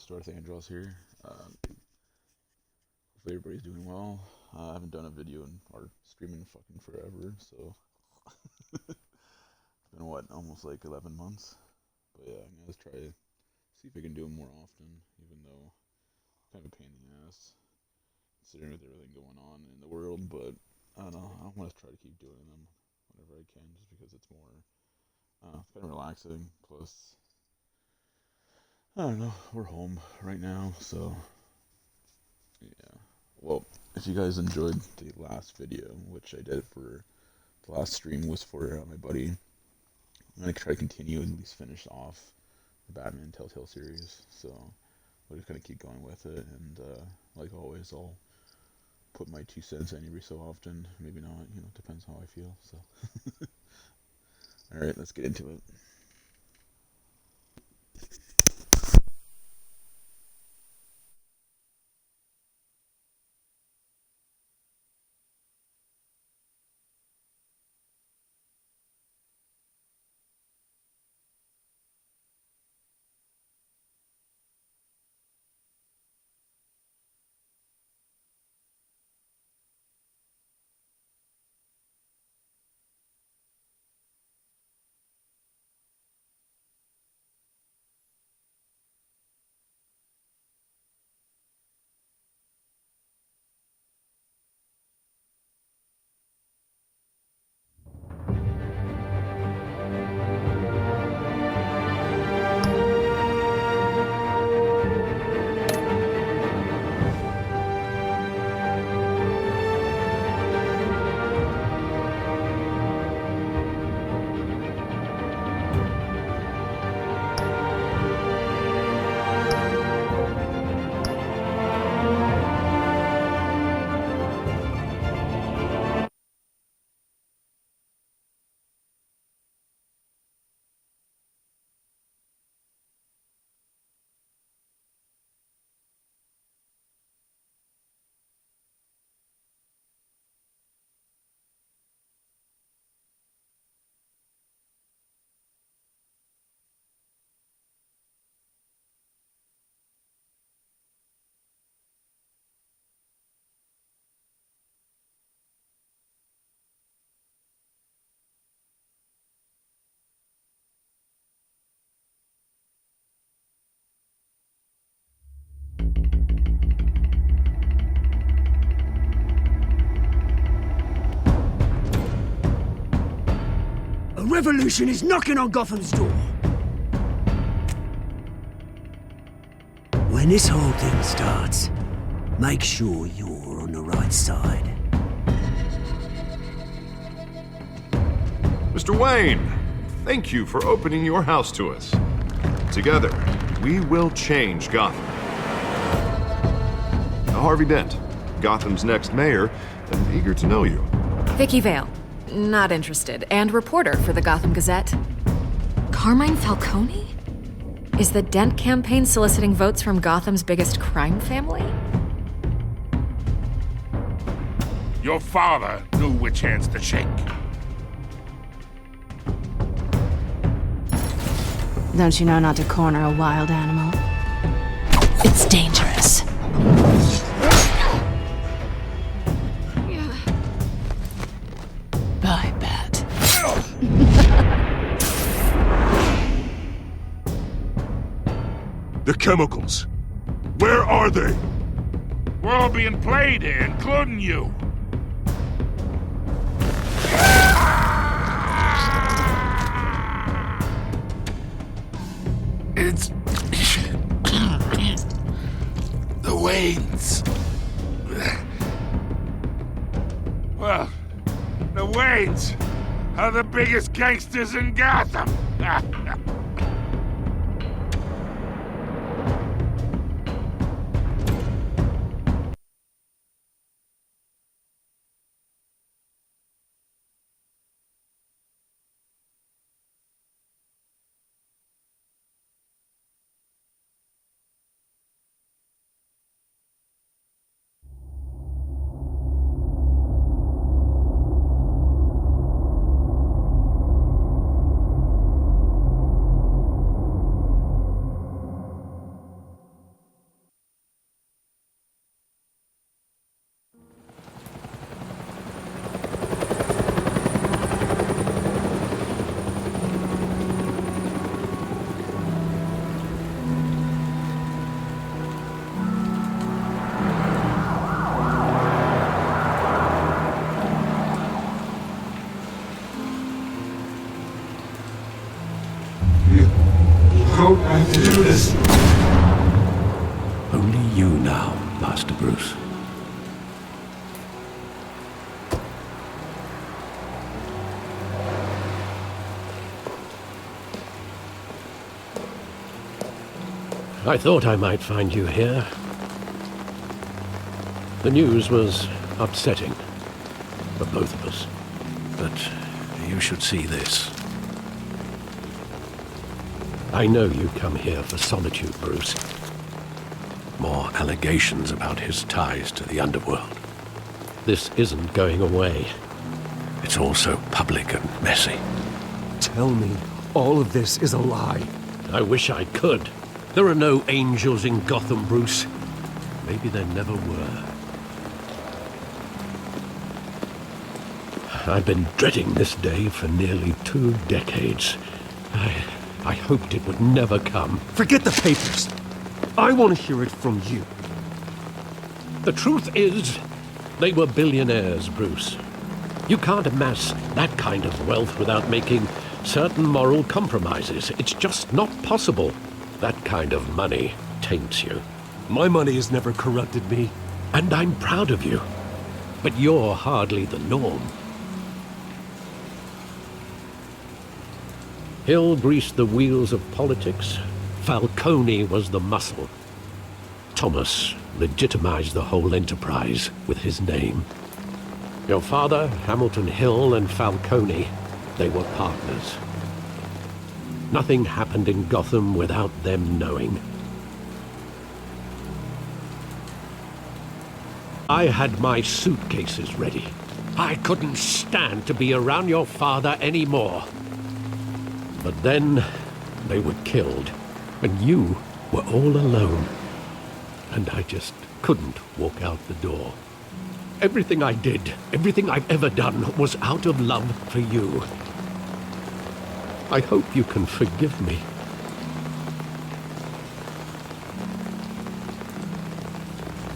Darth Andros here. Hopefully everybody's doing well. I haven't done a video or streaming fucking forever, so it's been what, almost like 11 months. But yeah, I'm gonna try to see if I can do them more often, even though it's kind of a pain in the ass considering with everything going on in the world. But I don't know. I want to try to keep doing them whenever I can, just because it's more kind of relaxing. Plus, I don't know. We're home right now, so yeah. Well, if you guys enjoyed the last video, which I did for the last stream, was for my buddy. I'm gonna try to continue and at least finish off the Batman TellTale series. So we'll just kind of keep going with it, and like always, I'll put my 2 cents in every so often. Maybe not. Depends how I feel. So, all right, let's get into it. A revolution is knocking on Gotham's door. When this whole thing starts, make sure you're on the right side. Mr. Wayne, thank you for opening your house to us. Together, we will change Gotham. Harvey Dent, Gotham's next mayor, and eager to know you. Vicky Vale. Not interested. And reporter for the Gotham Gazette. Carmine Falcone? Is the Dent campaign soliciting votes from Gotham's biggest crime family? Your father knew which hands to shake. Don't you know not to corner a wild animal? It's dangerous. Bye, Bat. The chemicals. Where are they? We're all being played here, including you. It's... the Waynes. Well, the Waynes are the biggest gangsters in Gotham. don't have to do this. Only you now, Master Bruce. I thought I might find you here. The news was upsetting for both of us. But you should see this. I know you come here for solitude, Bruce. More allegations about his ties to the underworld. This isn't going away. It's all so public and messy. Tell me, all of this is a lie. I wish I could. There are no angels in Gotham, Bruce. Maybe there never were. I've been dreading this day for nearly 2 decades. I hoped it would never come. Forget the papers. I want to hear it from you. The truth is, they were billionaires, Bruce. You can't amass that kind of wealth without making certain moral compromises. It's just not possible. That kind of money taints you. My money has never corrupted me. And I'm proud of you. But you're hardly the norm. Hill greased the wheels of politics. Falcone was the muscle. Thomas legitimized the whole enterprise with his name. Your father, Hamilton Hill, and Falcone, they were partners. Nothing happened in Gotham without them knowing. I had my suitcases ready. I couldn't stand to be around your father anymore. But then they were killed, and you were all alone. And I just couldn't walk out the door. Everything I did, everything I've ever done, was out of love for you. I hope you can forgive me.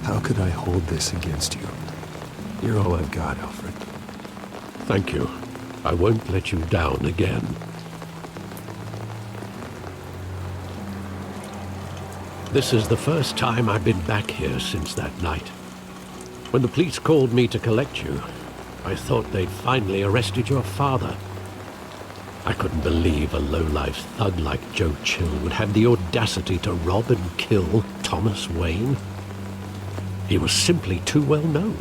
How could I hold this against you? You're all I've got, Alfred. Thank you. I won't let you down again. This is the first time I've been back here since that night. When the police called me to collect you, I thought they'd finally arrested your father. I couldn't believe a low-life thug like Joe Chill would have the audacity to rob and kill Thomas Wayne. He was simply too well known.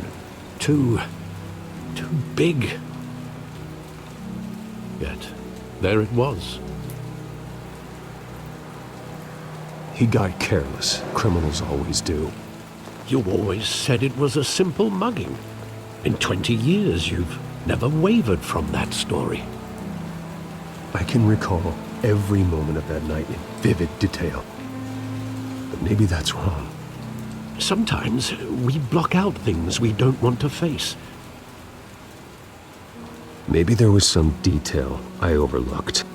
Too big. Yet, there it was. He got careless. Criminals always do. You always said it was a simple mugging. In 20 years, you've never wavered from that story. I can recall every moment of that night in vivid detail. But maybe that's wrong. Sometimes we block out things we don't want to face. Maybe there was some detail I overlooked.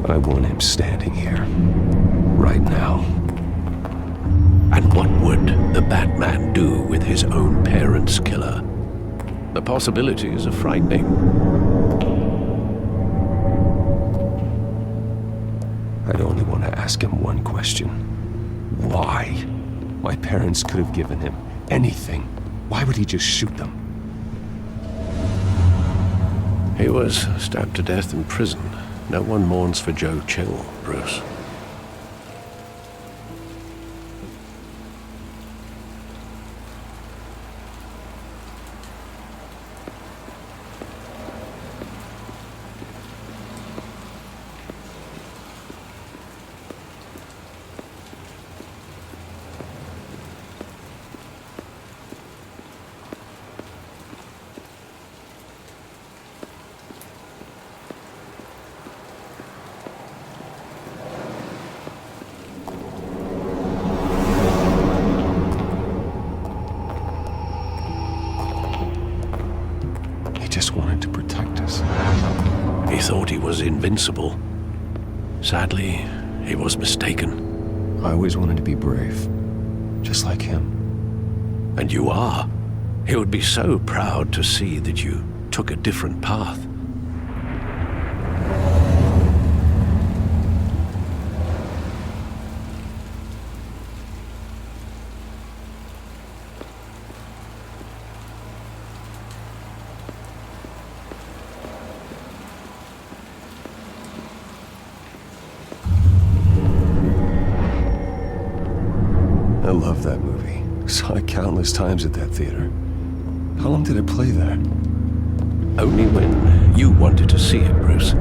I want him standing here, right now. And what would the Batman do with his own parents' killer? The possibilities are frightening. I'd only want to ask him one question. Why? My parents could have given him anything. Why would he just shoot them? He was stabbed to death in prison. No one mourns for Joe Chill, Bruce. just wanted to protect us. He thought he was invincible. Sadly, he was mistaken. I always wanted to be brave, just like him. And you are. He would be so proud to see that you took a different path. I love that movie. Saw it countless times at that theater. How long did it play there? Only when you wanted to see it, Bruce.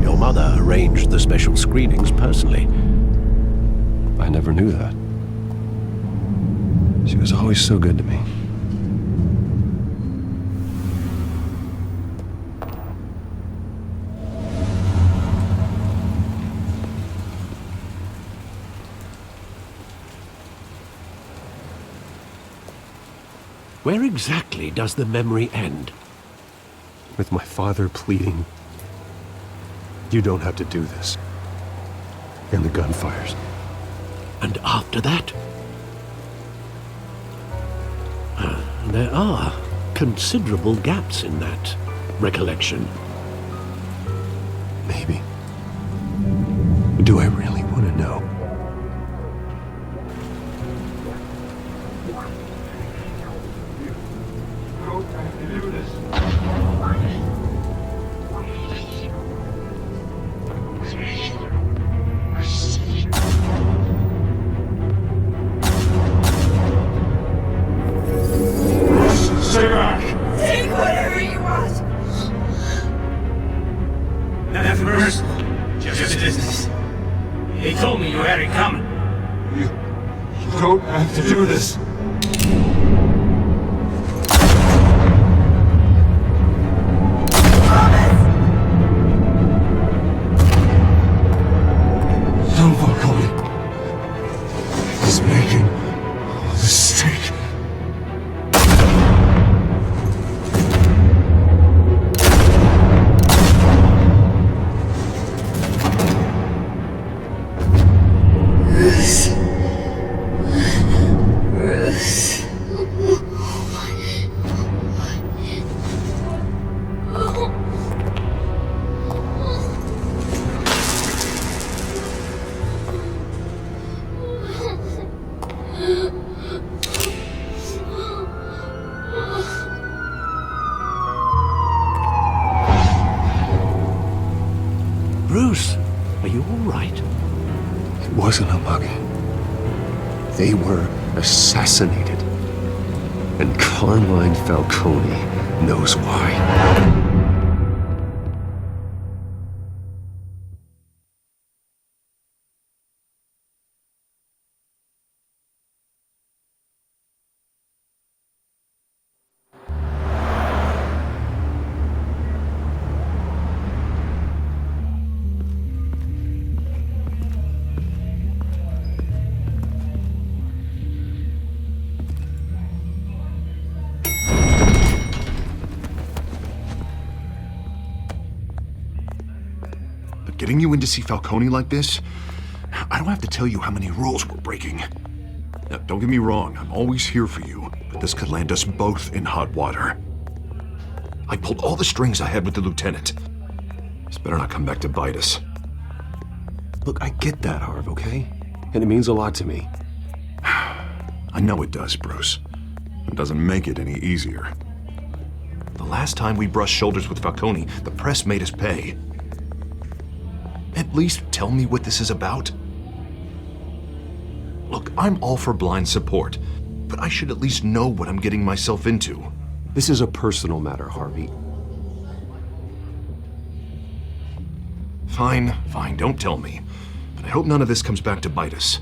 Your mother arranged the special screenings personally. I never knew that. She was always so good to me. Where exactly does the memory end? With my father pleading, "You don't have to do this." And the gunfires. And after that? There are considerable gaps in that recollection. Maybe. Do I really want to know? Stay back! Take whatever you want! Nothing personal, just business. He told me you had it coming. You don't have to do this. Don't walk on it. He's making a mistake. Bruce, are you all right? It wasn't a mug. They were assassinated. And Carmine Falcone knows why. Getting you in to see Falcone like this? I don't have to tell you how many rules we're breaking. Now, don't get me wrong, I'm always here for you, but this could land us both in hot water. I pulled all the strings I had with the lieutenant. This better not come back to bite us. Look, I get that, Harv, okay? And it means a lot to me. I know it does, Bruce. It doesn't make it any easier. The last time we brushed shoulders with Falcone, the press made us pay. At least tell me what this is about. Look, I'm all for blind support, but I should at least know what I'm getting myself into. This is a personal matter, Harvey. Fine, don't tell me. But I hope none of this comes back to bite us.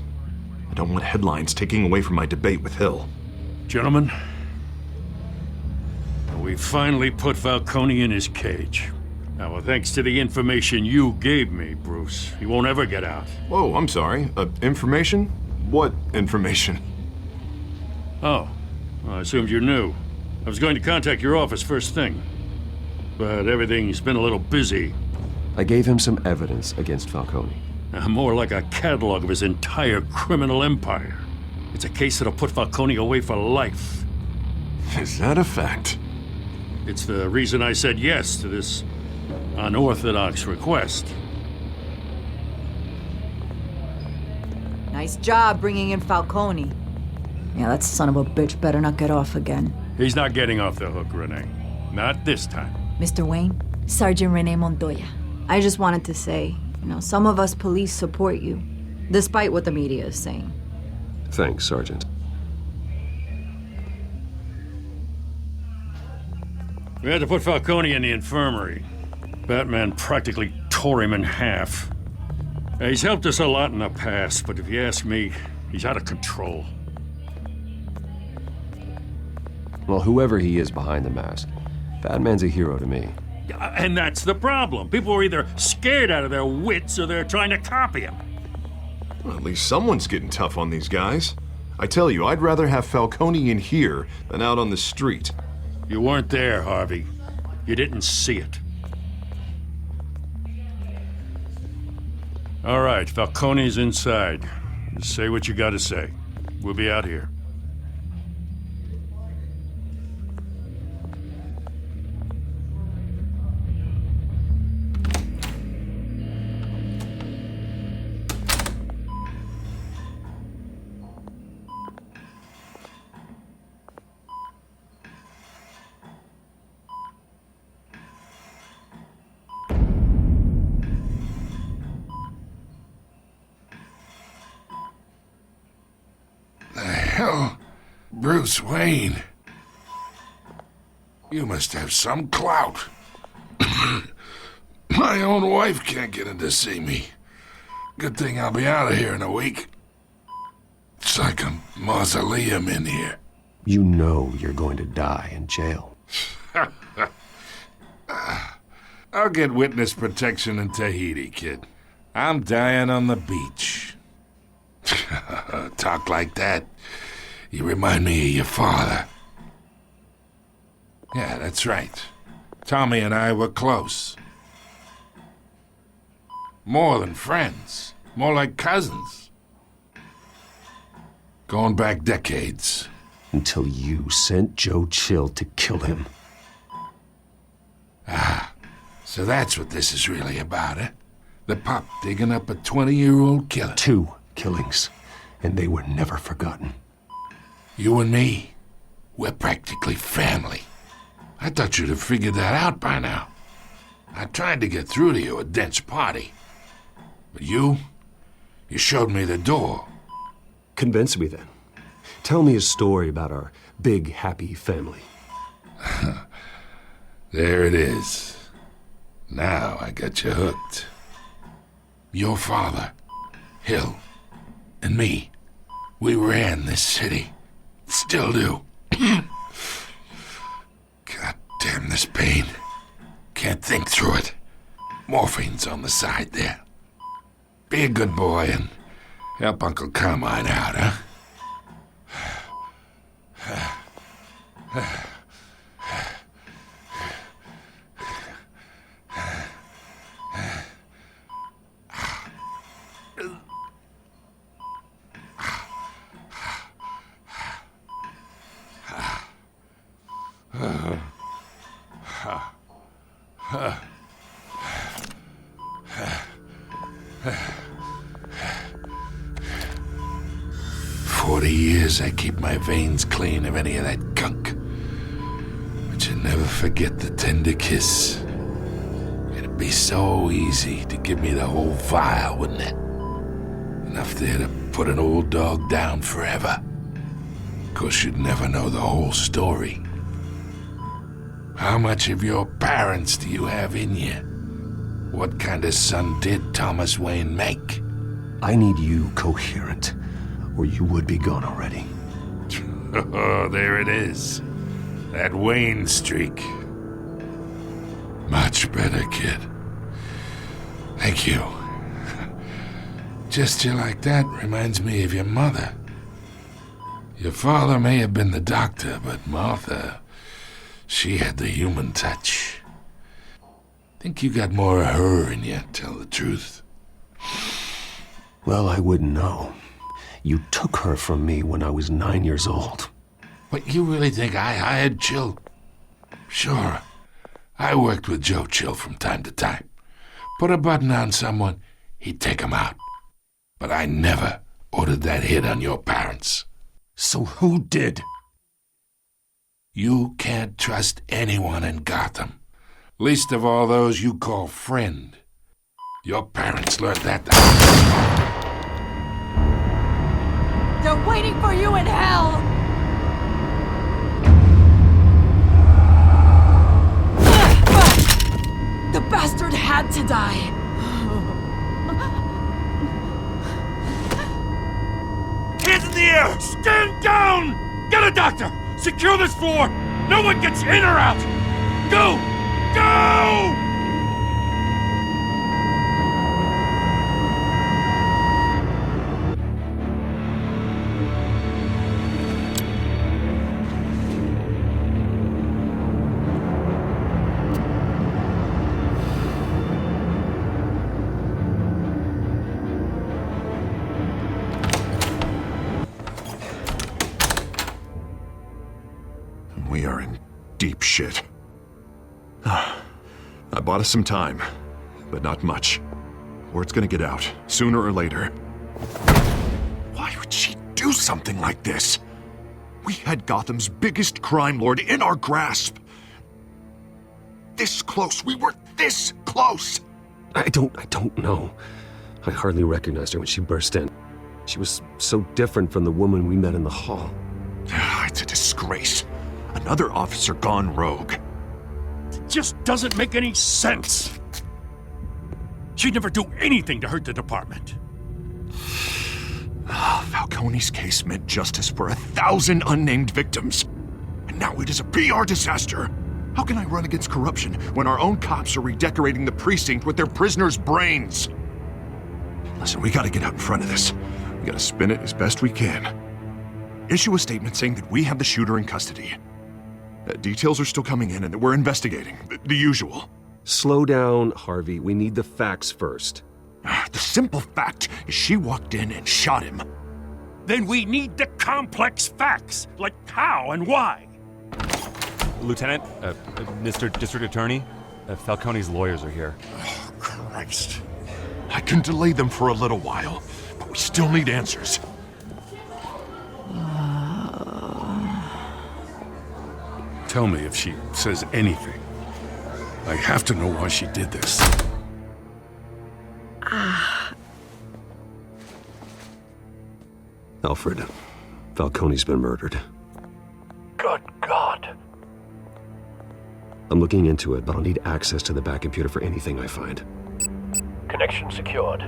I don't want headlines taking away from my debate with Hill. Gentlemen, we finally put Falcone in his cage. Now, thanks to the information you gave me, Bruce, he won't ever get out. Whoa, I'm sorry. Information? What information? Oh, well, I assumed you knew. I was going to contact your office first thing. but everything's been a little busy. I gave him some evidence against Falcone. More like a catalog of his entire criminal empire. It's a case that'll put Falcone away for life. Is that a fact? It's the reason I said yes to this unorthodox request. Nice job bringing in Falcone. Yeah, that son of a bitch better not get off again. He's not getting off the hook, Renee. Not this time. Mr. Wayne, Sergeant Renee Montoya. I just wanted to say, some of us police support you, despite what the media is saying. Thanks, Sergeant. We had to put Falcone in the infirmary. Batman practically tore him in half. He's helped us a lot in the past, but if you ask me, he's out of control. Well, whoever he is behind the mask, Batman's a hero to me. And that's the problem. People are either scared out of their wits or they're trying to copy him. Well, at least someone's getting tough on these guys. I tell you, I'd rather have Falcone in here than out on the street. You weren't there, Harvey. You didn't see it. All right, Falcone's inside. Just say what you gotta say. We'll be out here. Hell, Bruce Wayne. You must have some clout. My own wife can't get in to see me. Good thing I'll be out of here in a week. It's like a mausoleum in here. You know you're going to die in jail. I'll get witness protection in Tahiti, kid. I'm dying on the beach. Talk like that. You remind me of your father. Yeah, that's right. Tommy and I were close. More than friends. More like cousins. Going back decades. Until you sent Joe Chill to kill him. Ah, so that's what this is really about, eh? The pup digging up a 20-year-old killer. 2 killings, and they were never forgotten. You and me, we're practically family. I thought you'd have figured that out by now. I tried to get through to you at Dent's party. But you showed me the door. Convince me then. Tell me a story about our big, happy family. There it is. Now I got you hooked. Your father, Hill, and me, we ran this city. Still do. God damn this pain. Can't think through it. Morphine's on the side there. Be a good boy and help Uncle Carmine out, huh? I keep my veins clean of any of that gunk. But you never forget the tender kiss. It'd be so easy to give me the whole vial, wouldn't it? Enough there to put an old dog down forever. Of course, you'd never know the whole story. How much of your parents do you have in you? What kind of son did Thomas Wayne make? I need you coherent, or you would be gone already. Oh, there it is. That Wayne streak. Much better, kid. Thank you. Gesture like that reminds me of your mother. Your father may have been the doctor, but Martha, she had the human touch. Think you got more of her in you, tell the truth. Well, I wouldn't know. You took her from me when I was 9 years old. But you really think I hired Chill? Sure. I worked with Joe Chill from time to time. Put a button on someone, he'd take him out. But I never ordered that hit on your parents. So who did? You can't trust anyone in Gotham. Least of all those you call friend. Your parents learned that. They're waiting for you in hell! The bastard had to die. Hands in the air! Stand down! Get a doctor! Secure this floor! No one gets in or out! Go! Go! We are in deep shit. I bought us some time, but not much. Word's gonna get out, sooner or later. Why would she do something like this? We had Gotham's biggest crime lord in our grasp. This close, we were this close! I don't know. I hardly recognized her when she burst in. She was so different from the woman we met in the hall. It's a disgrace. Another officer gone rogue. It just doesn't make any sense. She'd never do anything to hurt the department. Falcone's case meant justice for 1,000 unnamed victims. And now it is a PR disaster. How can I run against corruption when our own cops are redecorating the precinct with their prisoners' brains? Listen, we gotta get out in front of this. We gotta spin it as best we can. Issue a statement saying that we have the shooter in custody. Details are still coming in and that we're investigating. The usual. Slow down, Harvey. We need the facts first. The simple fact is she walked in and shot him. Then we need the complex facts, like how and why. Lieutenant, Mr. District Attorney, Falcone's lawyers are here. Oh, Christ. I can delay them for a little while, but we still need answers. Tell me if she says anything. I have to know why she did this. Alfred, Falcone's been murdered. Good God. I'm looking into it, but I'll need access to the back computer for anything I find. Connection secured.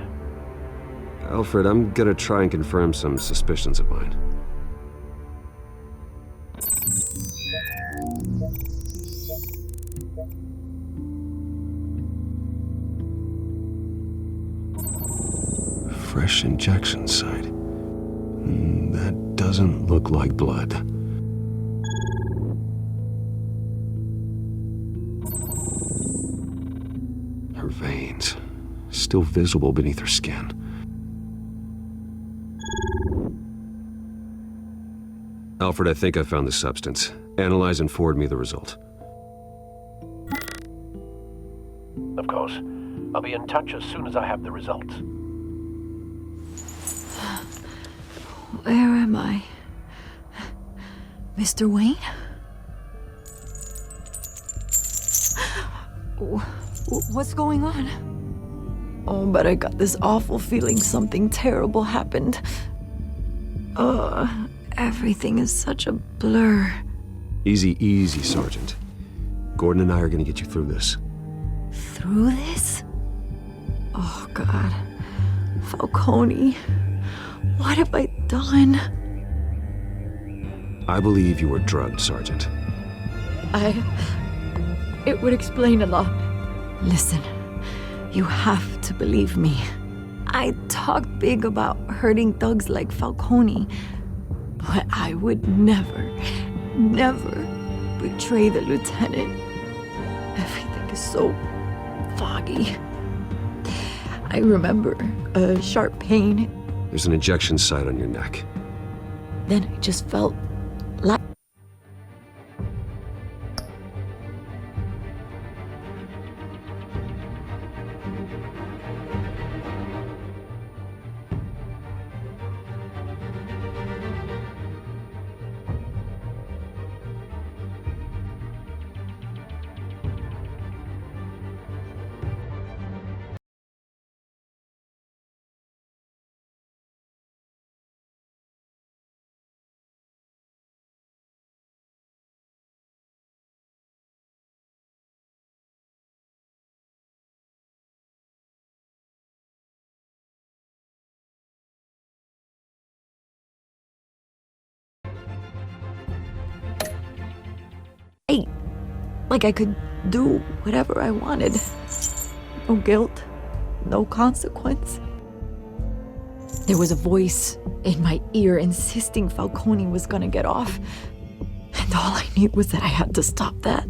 Alfred, I'm gonna try and confirm some suspicions of mine. Fresh injection site. That doesn't look like blood. Her veins, still visible beneath her skin. Alfred, I think I found the substance. Analyze and forward me the result. Of course. I'll be in touch as soon as I have the results. Where am I? Mr. Wayne? What's going on? Oh, but I got this awful feeling something terrible happened. Everything is such a blur. Easy, easy, Sergeant. Gordon and I are gonna get you through this. Through this? Oh, God. Falcone. What have I done? I believe you were drugged, Sergeant. It would explain a lot. Listen, you have to believe me. I talked big about hurting thugs like Falcone, but I would never betray the lieutenant. Everything is so foggy. I remember a sharp pain. There's an injection site on your neck. Then I just felt like... Like I could do whatever I wanted. No guilt, no consequence. There was a voice in my ear insisting Falcone was gonna get off. And all I knew was that I had to stop that.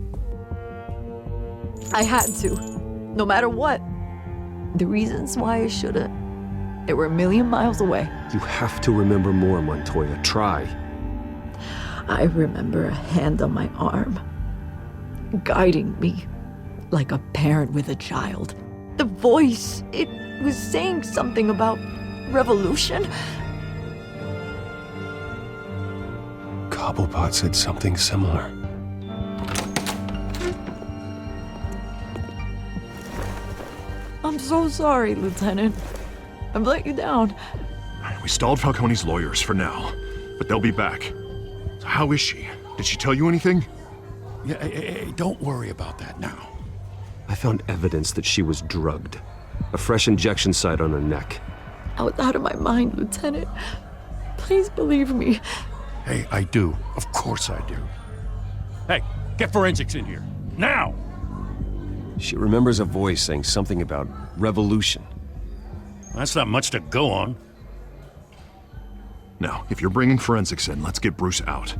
I had to, no matter what. The reasons why I shouldn't, they were a million miles away. You have to remember more, Montoya. Try. I remember a hand on my arm, guiding me like a parent with a child. The voice, it was saying something about revolution. Cobblepot said something similar. I'm so sorry, Lieutenant. I've let you down. We stalled Falcone's lawyers for now, but they'll be back. So how is she? Did she tell you anything? Yeah, hey, don't worry about that now. I found evidence that she was drugged. A fresh injection site on her neck. I was out of my mind, Lieutenant. Please believe me. Hey, I do. Of course I do. Hey, get forensics in here. Now! She remembers a voice saying something about revolution. That's not much to go on. Now, if you're bringing forensics in, let's get Bruce out.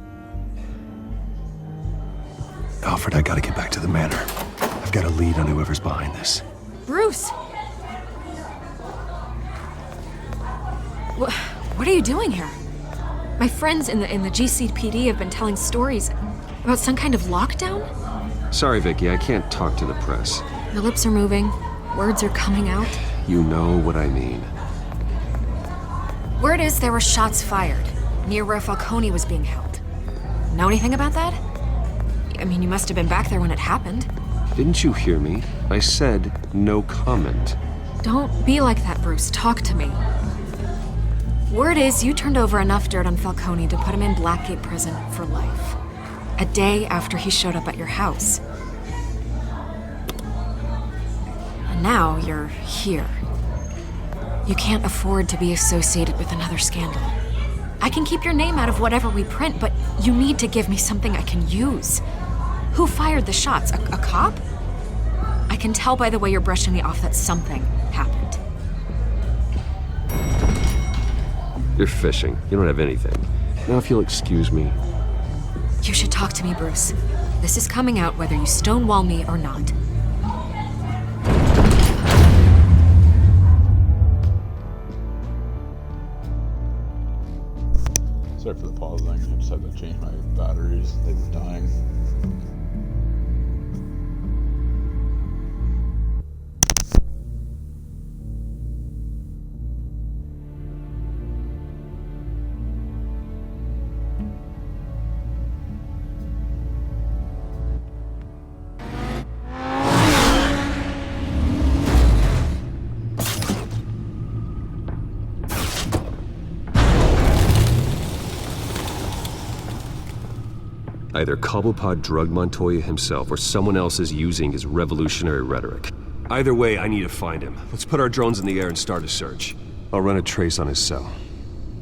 Alfred, I gotta get back to the manor. I've got a lead on whoever's behind this. Bruce! What are you doing here? My friends in the GCPD have been telling stories about some kind of lockdown? Sorry, Vicky, I can't talk to the press. Your lips are moving. Words are coming out. You know what I mean. Word is there were shots fired near where Falcone was being held. Know anything about that? I mean, you must have been back there when it happened. Didn't you hear me? I said no comment. Don't be like that, Bruce. Talk to me. Word is you turned over enough dirt on Falcone to put him in Blackgate Prison for life. A day after he showed up at your house. And now you're here. You can't afford to be associated with another scandal. I can keep your name out of whatever we print, but you need to give me something I can use. Who fired the shots? A cop? I can tell by the way you're brushing me off that something happened. You're fishing. You don't have anything. Now, if you'll excuse me. You should talk to me, Bruce. This is coming out whether you stonewall me or not. Sorry for the pausing. I just had to change my batteries. They were dying. Either Cobblepot drugged Montoya himself or someone else is using his revolutionary rhetoric. Either way, I need to find him. Let's put our drones in the air and start a search. I'll run a trace on his cell.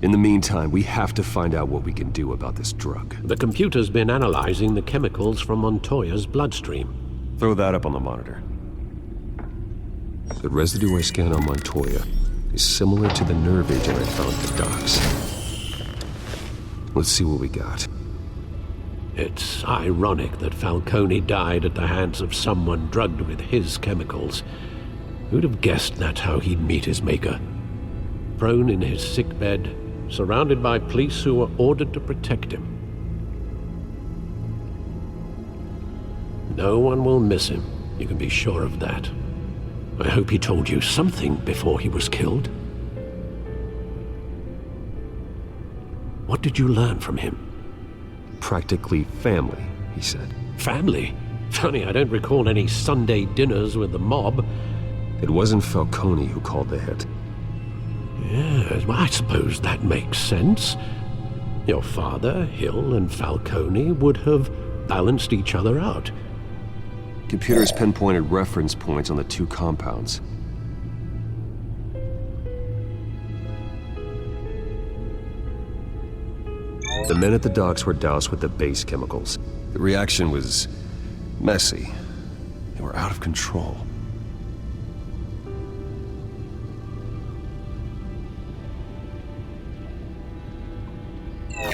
In the meantime, we have to find out what we can do about this drug. The computer's been analyzing the chemicals from Montoya's bloodstream. Throw that up on the monitor. The residue I scanned on Montoya is similar to the nerve agent I found at the docks. Let's see what we got. It's ironic that Falcone died at the hands of someone drugged with his chemicals. Who'd have guessed that's how he'd meet his maker? Prone in his sickbed, surrounded by police who were ordered to protect him. No one will miss him, you can be sure of that. I hope he told you something before he was killed. What did you learn from him? Practically family, he said. Family? Funny, I don't recall any Sunday dinners with the mob. It wasn't Falcone who called the hit. Yes, well, I suppose that makes sense. Your father, Hill, and Falcone would have balanced each other out. Computers pinpointed reference points on the two compounds. The men at the docks were doused with the base chemicals. The reaction was messy. They were out of control.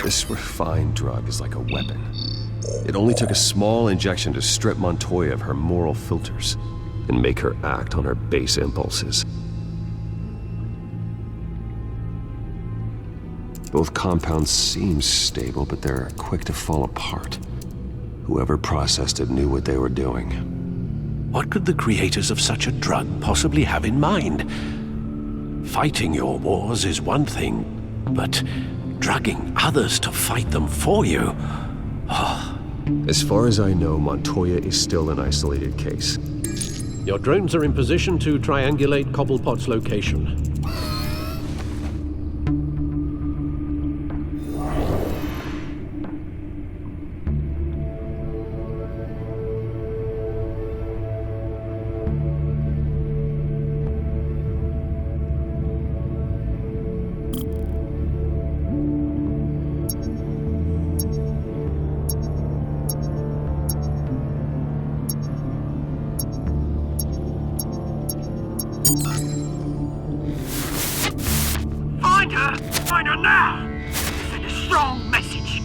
This refined drug is like a weapon. It only took a small injection to strip Montoya of her moral filters and make her act on her base impulses. Both compounds seem stable, but they're quick to fall apart. Whoever processed it knew what they were doing. What could the creators of such a drug possibly have in mind? Fighting your wars is one thing, but drugging others to fight them for you? Oh. As far as I know, Montoya is still an isolated case. Your drones are in position to triangulate Cobblepot's location. Find her now! Send a strong message.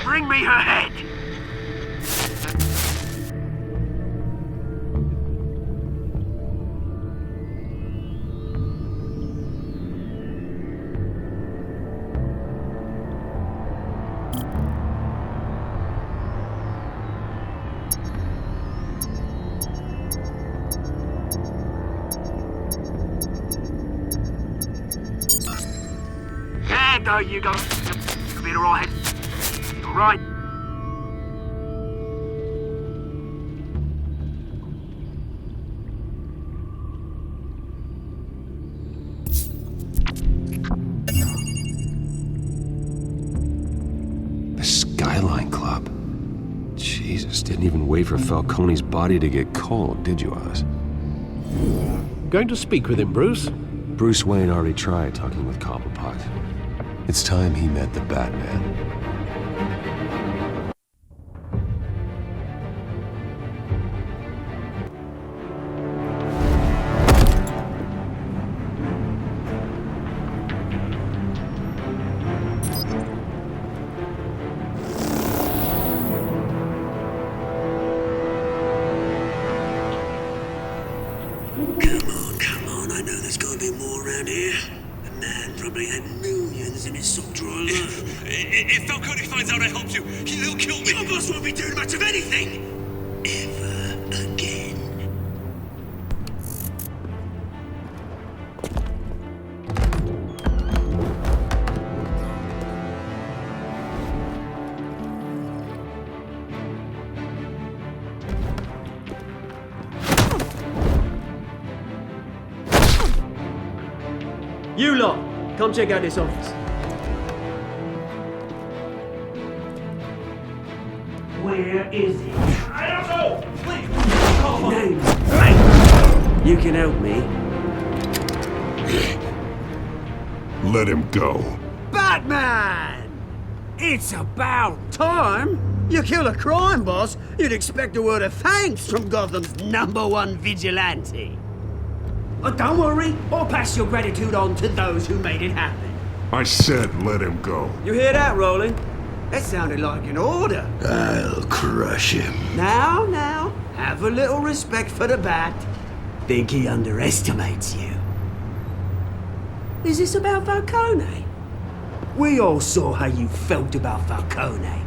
Bring me her head! There, though, you go. You'll be alright. Right. The Skyline Club. Jesus, didn't even wait for Falcone's body to get cold, did you, Oz? Going to speak with him, Bruce? Bruce Wayne already tried talking with Cobblepot. It's time he met the Batman. Come on, I know there's gotta be more around here. The man probably had millions in his sock drawer alone. If Falcone finds out I helped you, he'll kill me. Your boss won't be doing much of anything! Ever again. You lot, come check out this office. Where is it? Name, mate. You can help me. Let him go. Batman! It's about time. You kill a crime boss, you'd expect a word of thanks from Gotham's #1 vigilante. But don't worry, I'll pass your gratitude on to those who made it happen. I said let him go. You hear that, Roland? That sounded like an order. I'll crush him. Now, have a little respect for the Bat. Think he underestimates you. Is this about Falcone? We all saw how you felt about Falcone.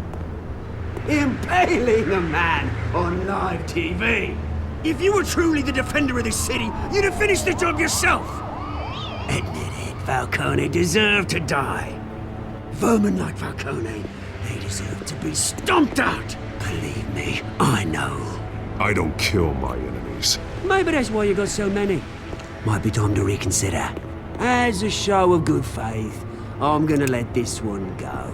Impaling a man on live TV. If you were truly the defender of this city, you'd have finished the job yourself. Admit it, Falcone deserved to die. Vermin like Falcone, they deserve to be stomped out. Believe me, I know. I don't kill my enemies. Maybe that's why you got so many. Might be time to reconsider. As a show of good faith, I'm gonna let this one go.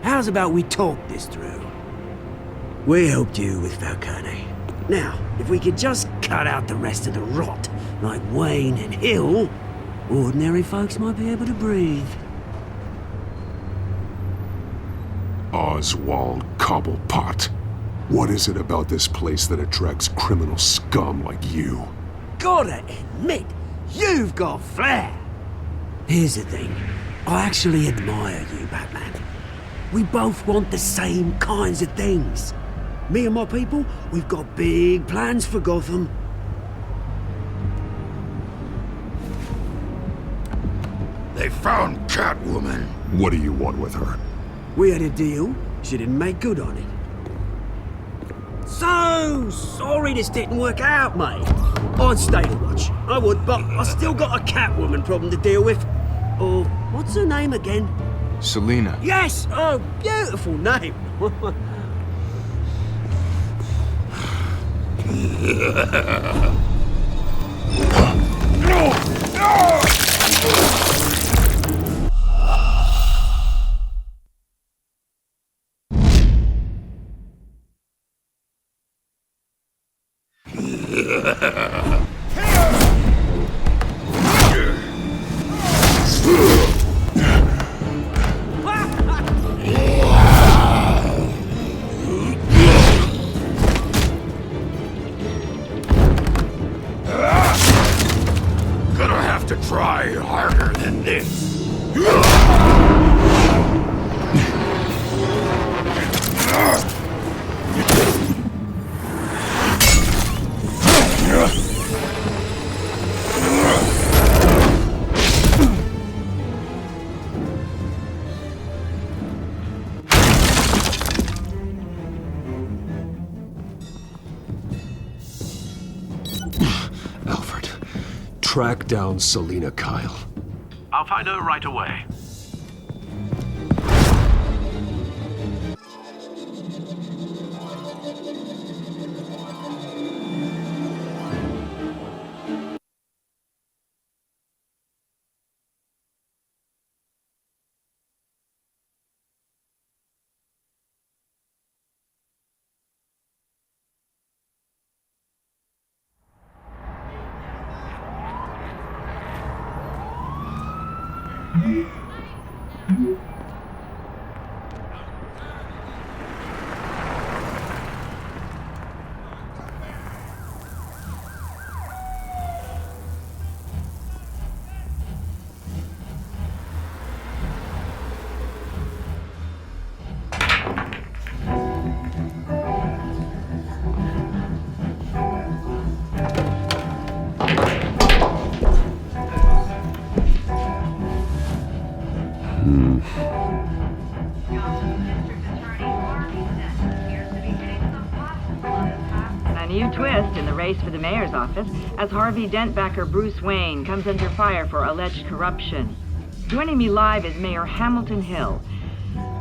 How's about we talk this through? We helped you with Falcone. Now, if we could just cut out the rest of the rot, like Wayne and Hill, ordinary folks might be able to breathe. Oswald Cobblepot. What is it about this place that attracts criminal scum like you? Gotta admit, you've got flair. Here's the thing. I actually admire you, Batman. We both want the same kinds of things. Me and my people, we've got big plans for Gotham. They found Catwoman. What do you want with her? We had a deal. She didn't make good on it. So sorry this didn't work out, mate. I'd stay to watch. I would, but I still got a Catwoman problem to deal with. Oh, what's her name again? Selina. Yes! Oh, beautiful name. Gonna have to try harder than this. Alfred, track down Selina Kyle. I'll find her right away. A new twist in the race for the mayor's office as Harvey Dent-backer Bruce Wayne comes under fire for alleged corruption. Joining me live is Mayor Hamilton Hill.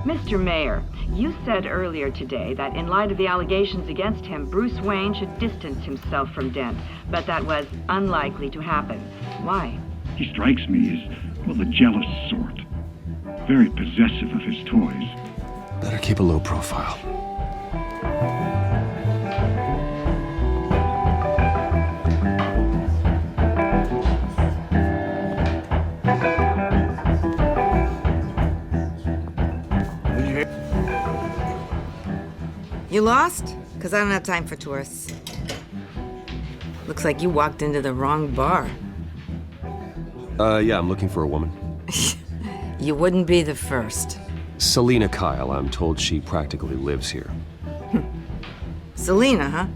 Mr. Mayor, you said earlier today that in light of the allegations against him, Bruce Wayne should distance himself from Dent, but that was unlikely to happen. Why? He strikes me as, well, the jealous sort. Very possessive of his toys. Better keep a low profile. You lost? Because I don't have time for tourists. Looks like you walked into the wrong bar. Yeah, I'm looking for a woman. You wouldn't be the first. Selena Kyle, I'm told she practically lives here. Selena, huh?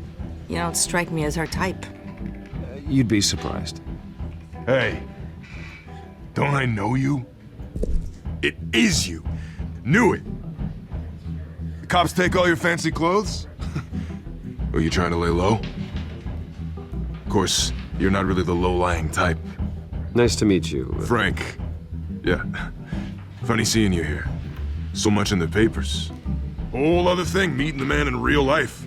You don't strike me as her type. You'd be surprised. Hey, don't I know you? It is you. Knew it. The cops take all your fancy clothes? Are you trying to lay low? Of course, you're not really the low-lying type. Nice to meet you. Frank. Yeah. Funny seeing you here. So much in the papers. Whole other thing, meeting the man in real life.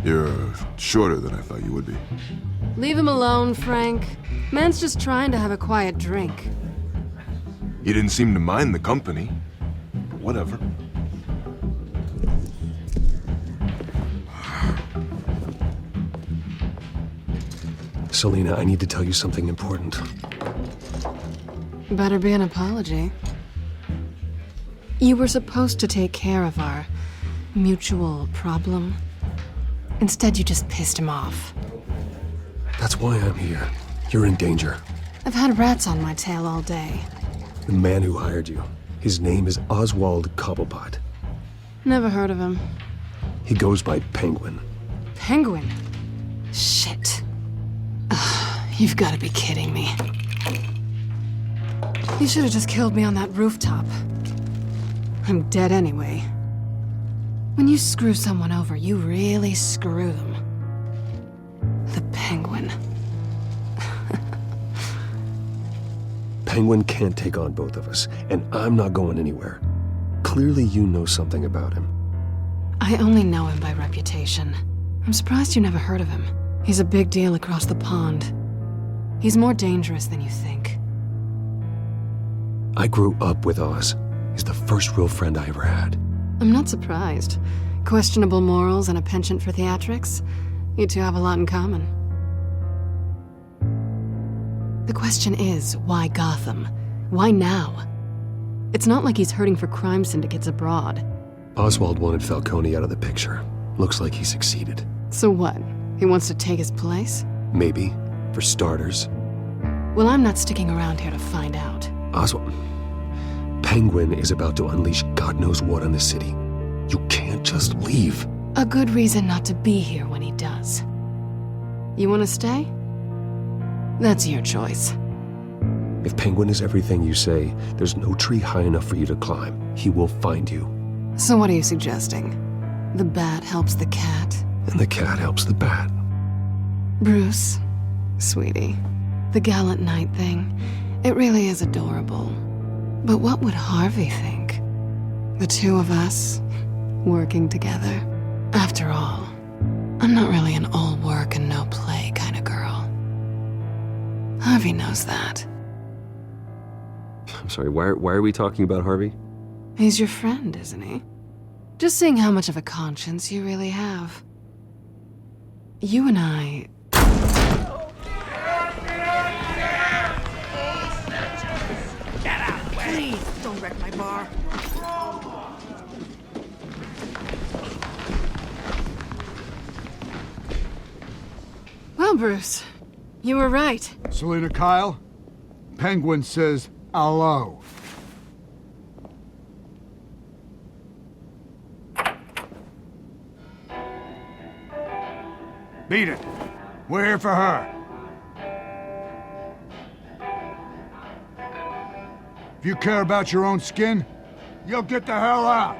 You're shorter than I thought you would be. Leave him alone, Frank. Man's just trying to have a quiet drink. You didn't seem to mind the company. Whatever. Selena, I need to tell you something important. Better be an apology. You were supposed to take care of our mutual problem. Instead, you just pissed him off. That's why I'm here. You're in danger. I've had rats on my tail all day. The man who hired you, his name is Oswald Cobblepot. Never heard of him. He goes by Penguin. Penguin? Shit. Ugh, you've got to be kidding me. You should have just killed me on that rooftop. I'm dead anyway. When you screw someone over, you really screw them. The Penguin. Penguin can't take on both of us, and I'm not going anywhere. Clearly you know something about him. I only know him by reputation. I'm surprised you never heard of him. He's a big deal across the pond. He's more dangerous than you think. I grew up with Oz. He's the first real friend I ever had. I'm not surprised. Questionable morals and a penchant for theatrics. You two have a lot in common. The question is, why Gotham? Why now? It's not like he's hurting for crime syndicates abroad. Oswald wanted Falcone out of the picture. Looks like he succeeded. So what? He wants to take his place? Maybe, for starters. Well, I'm not sticking around here to find out. Oswald... Penguin is about to unleash God knows what on the city. You can't just leave. A good reason not to be here when he does. You want to stay? That's your choice. If Penguin is everything you say, there's no tree high enough for you to climb. He will find you. So what are you suggesting? The bat helps the cat? And the cat helps the bat. Bruce, sweetie, the gallant knight thing, it really is adorable. But what would Harvey think? The two of us, working together. After all, I'm not really an all work and no play kind of girl. Harvey knows that. I'm sorry, why are we talking about Harvey? He's your friend, isn't he? Just seeing how much of a conscience you really have. You and I... Get out! Please, don't wreck my bar. Well, Bruce, you were right. Selena Kyle, Penguin says hello. Beat it. We're here for her. If you care about your own skin, you'll get the hell out.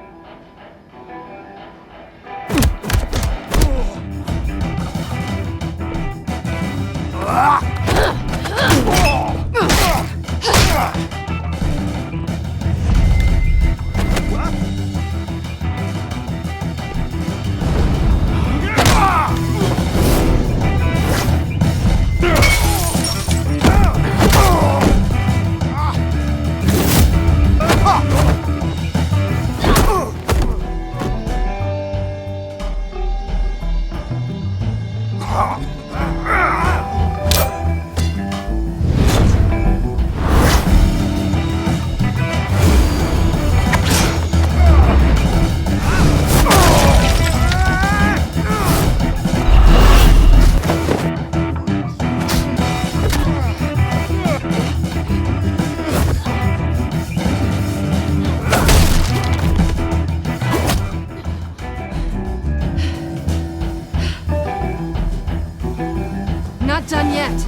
not done yet.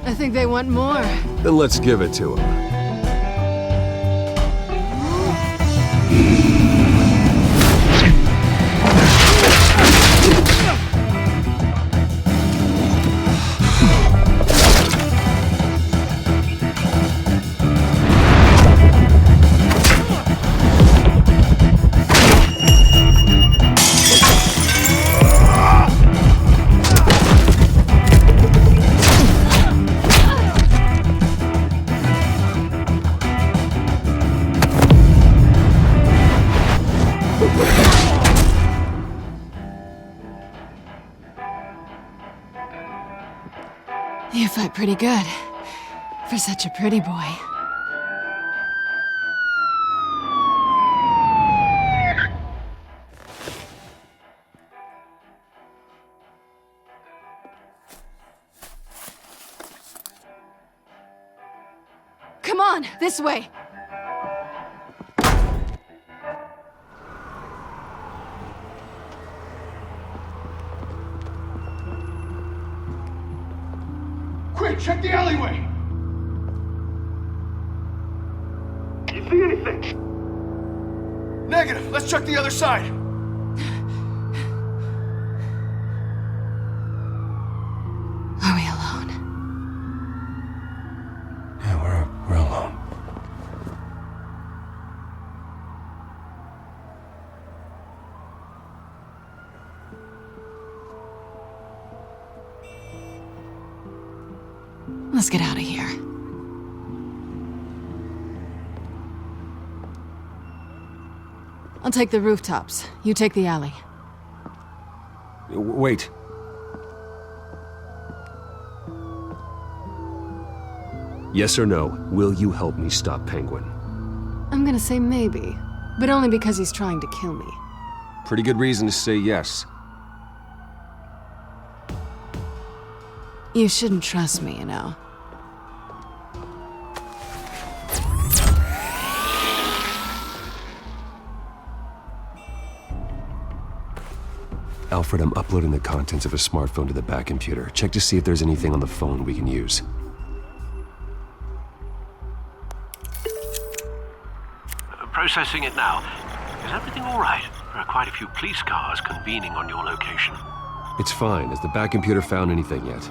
I think they want more. Then let's give it to him. You fight pretty good. For such a pretty boy. Come on, this way. Quick, check the alleyway! You see anything? Negative. Let's check the other side. Are we alone? Yeah, we're alone. Let's get out of here. I'll take the rooftops. You take the alley. Wait. Yes or no, will you help me stop Penguin? I'm gonna say maybe, but only because he's trying to kill me. Pretty good reason to say yes. You shouldn't trust me, you know. Alfred, I'm uploading the contents of a smartphone to the back computer. Check to see if there's anything on the phone we can use. Processing it now. Is everything all right? There are quite a few police cars convening on your location. It's fine. Has the back computer found anything yet?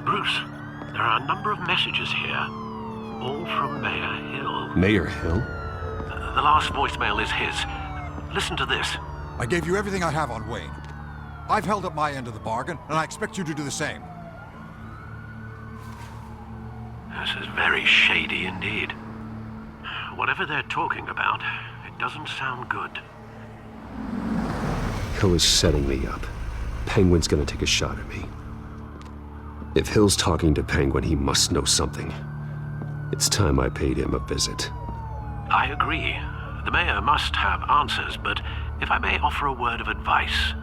Bruce, there are a number of messages here. All from Mayor Hill. Mayor Hill? The last voicemail is his. Listen to this. I gave you everything I have on Wayne. I've held up my end of the bargain, and I expect you to do the same. This is very shady indeed. Whatever they're talking about, it doesn't sound good. Hill is setting me up. Penguin's gonna take a shot at me. If Hill's talking to Penguin, he must know something. It's time I paid him a visit. I agree. The mayor must have answers, but if I may offer a word of advice.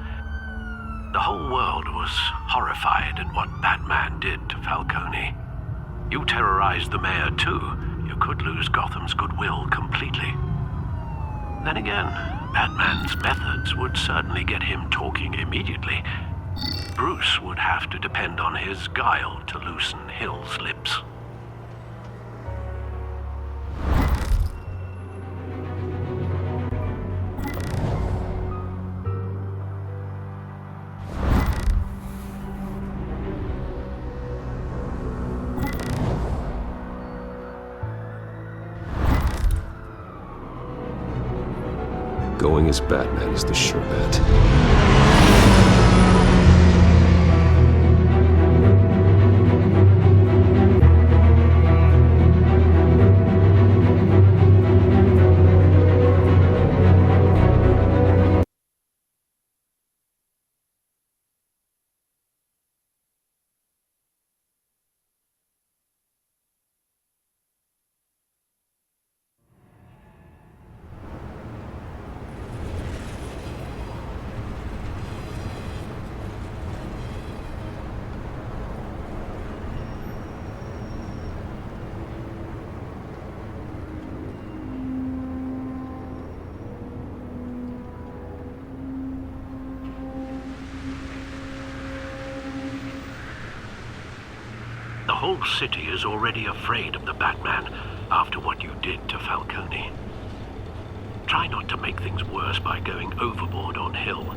The whole world was horrified at what Batman did to Falcone. You terrorized the mayor too. You could lose Gotham's goodwill completely. Then again, Batman's methods would certainly get him talking immediately. Bruce would have to depend on his guile to loosen Hill's lips. Going as Batman is the sure bet. whole city is already afraid of the Batman after what you did to Falcone. Try not to make things worse by going overboard on Hill.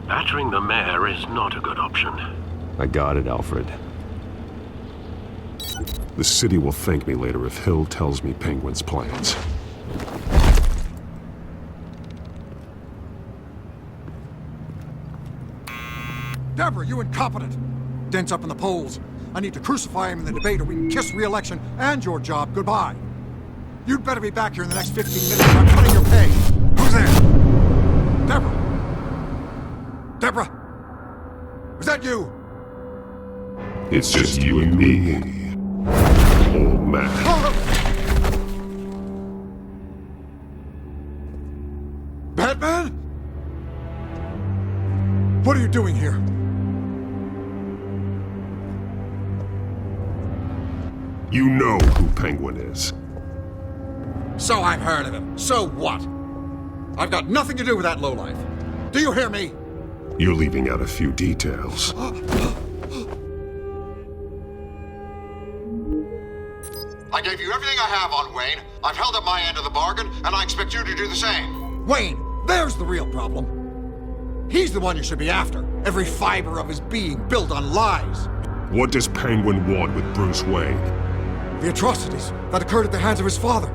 Battering the mayor is not a good option. I got it, Alfred. The city will thank me later if Hill tells me Penguin's plans. Deborah, you incompetent! Dent's up in the polls. I need to crucify him in the debate or we can kiss re-election and your job goodbye. You'd better be back here in the next 15 minutes or I'm cutting your pay. Who's there? Deborah! Deborah! Was that you? It's just you and me, old man. Batman? What are you doing here? You know who Penguin is. So I've heard of him. So what? I've got nothing to do with that lowlife. Do you hear me? You're leaving out a few details. I gave you everything I have on Wayne. I've held up my end of the bargain, and I expect you to do the same. Wayne, there's the real problem. He's the one you should be after. Every fiber of his being built on lies. What does Penguin want with Bruce Wayne? The atrocities that occurred at the hands of his father.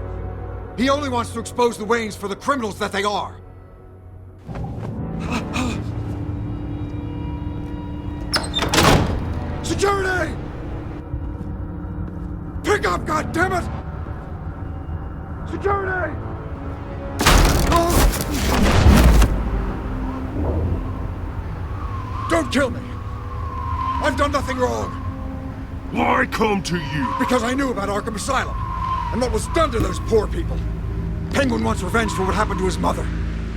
He only wants to expose the Waynes for the criminals that they are. Security! Pick up, goddammit! Security! Don't kill me! I've done nothing wrong! Why come to you? Because I knew about Arkham Asylum, and what was done to those poor people. Penguin wants revenge for what happened to his mother.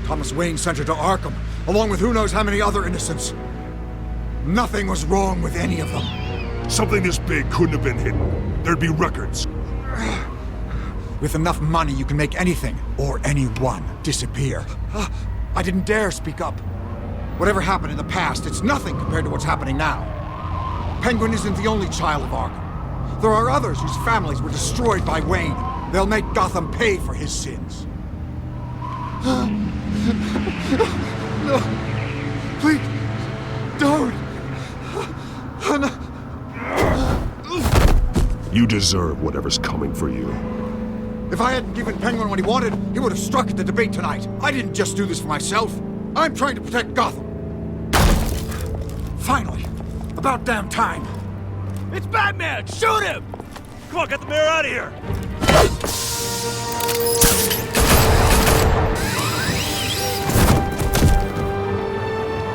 Thomas Wayne sent her to Arkham, along with who knows how many other innocents. Nothing was wrong with any of them. Something this big couldn't have been hidden. There'd be records. With enough money, you can make anything, or anyone, disappear. I didn't dare speak up. Whatever happened in the past, it's nothing compared to what's happening now. Penguin isn't the only child of Arkham. There are others whose families were destroyed by Wayne. They'll make Gotham pay for his sins. No. Please, don't. You deserve whatever's coming for you. If I hadn't given Penguin what he wanted, he would have struck at the debate tonight. I didn't just do this for myself. I'm trying to protect Gotham. Finally. About damn time. It's Batman! Shoot him! Come on, get the mayor out of here!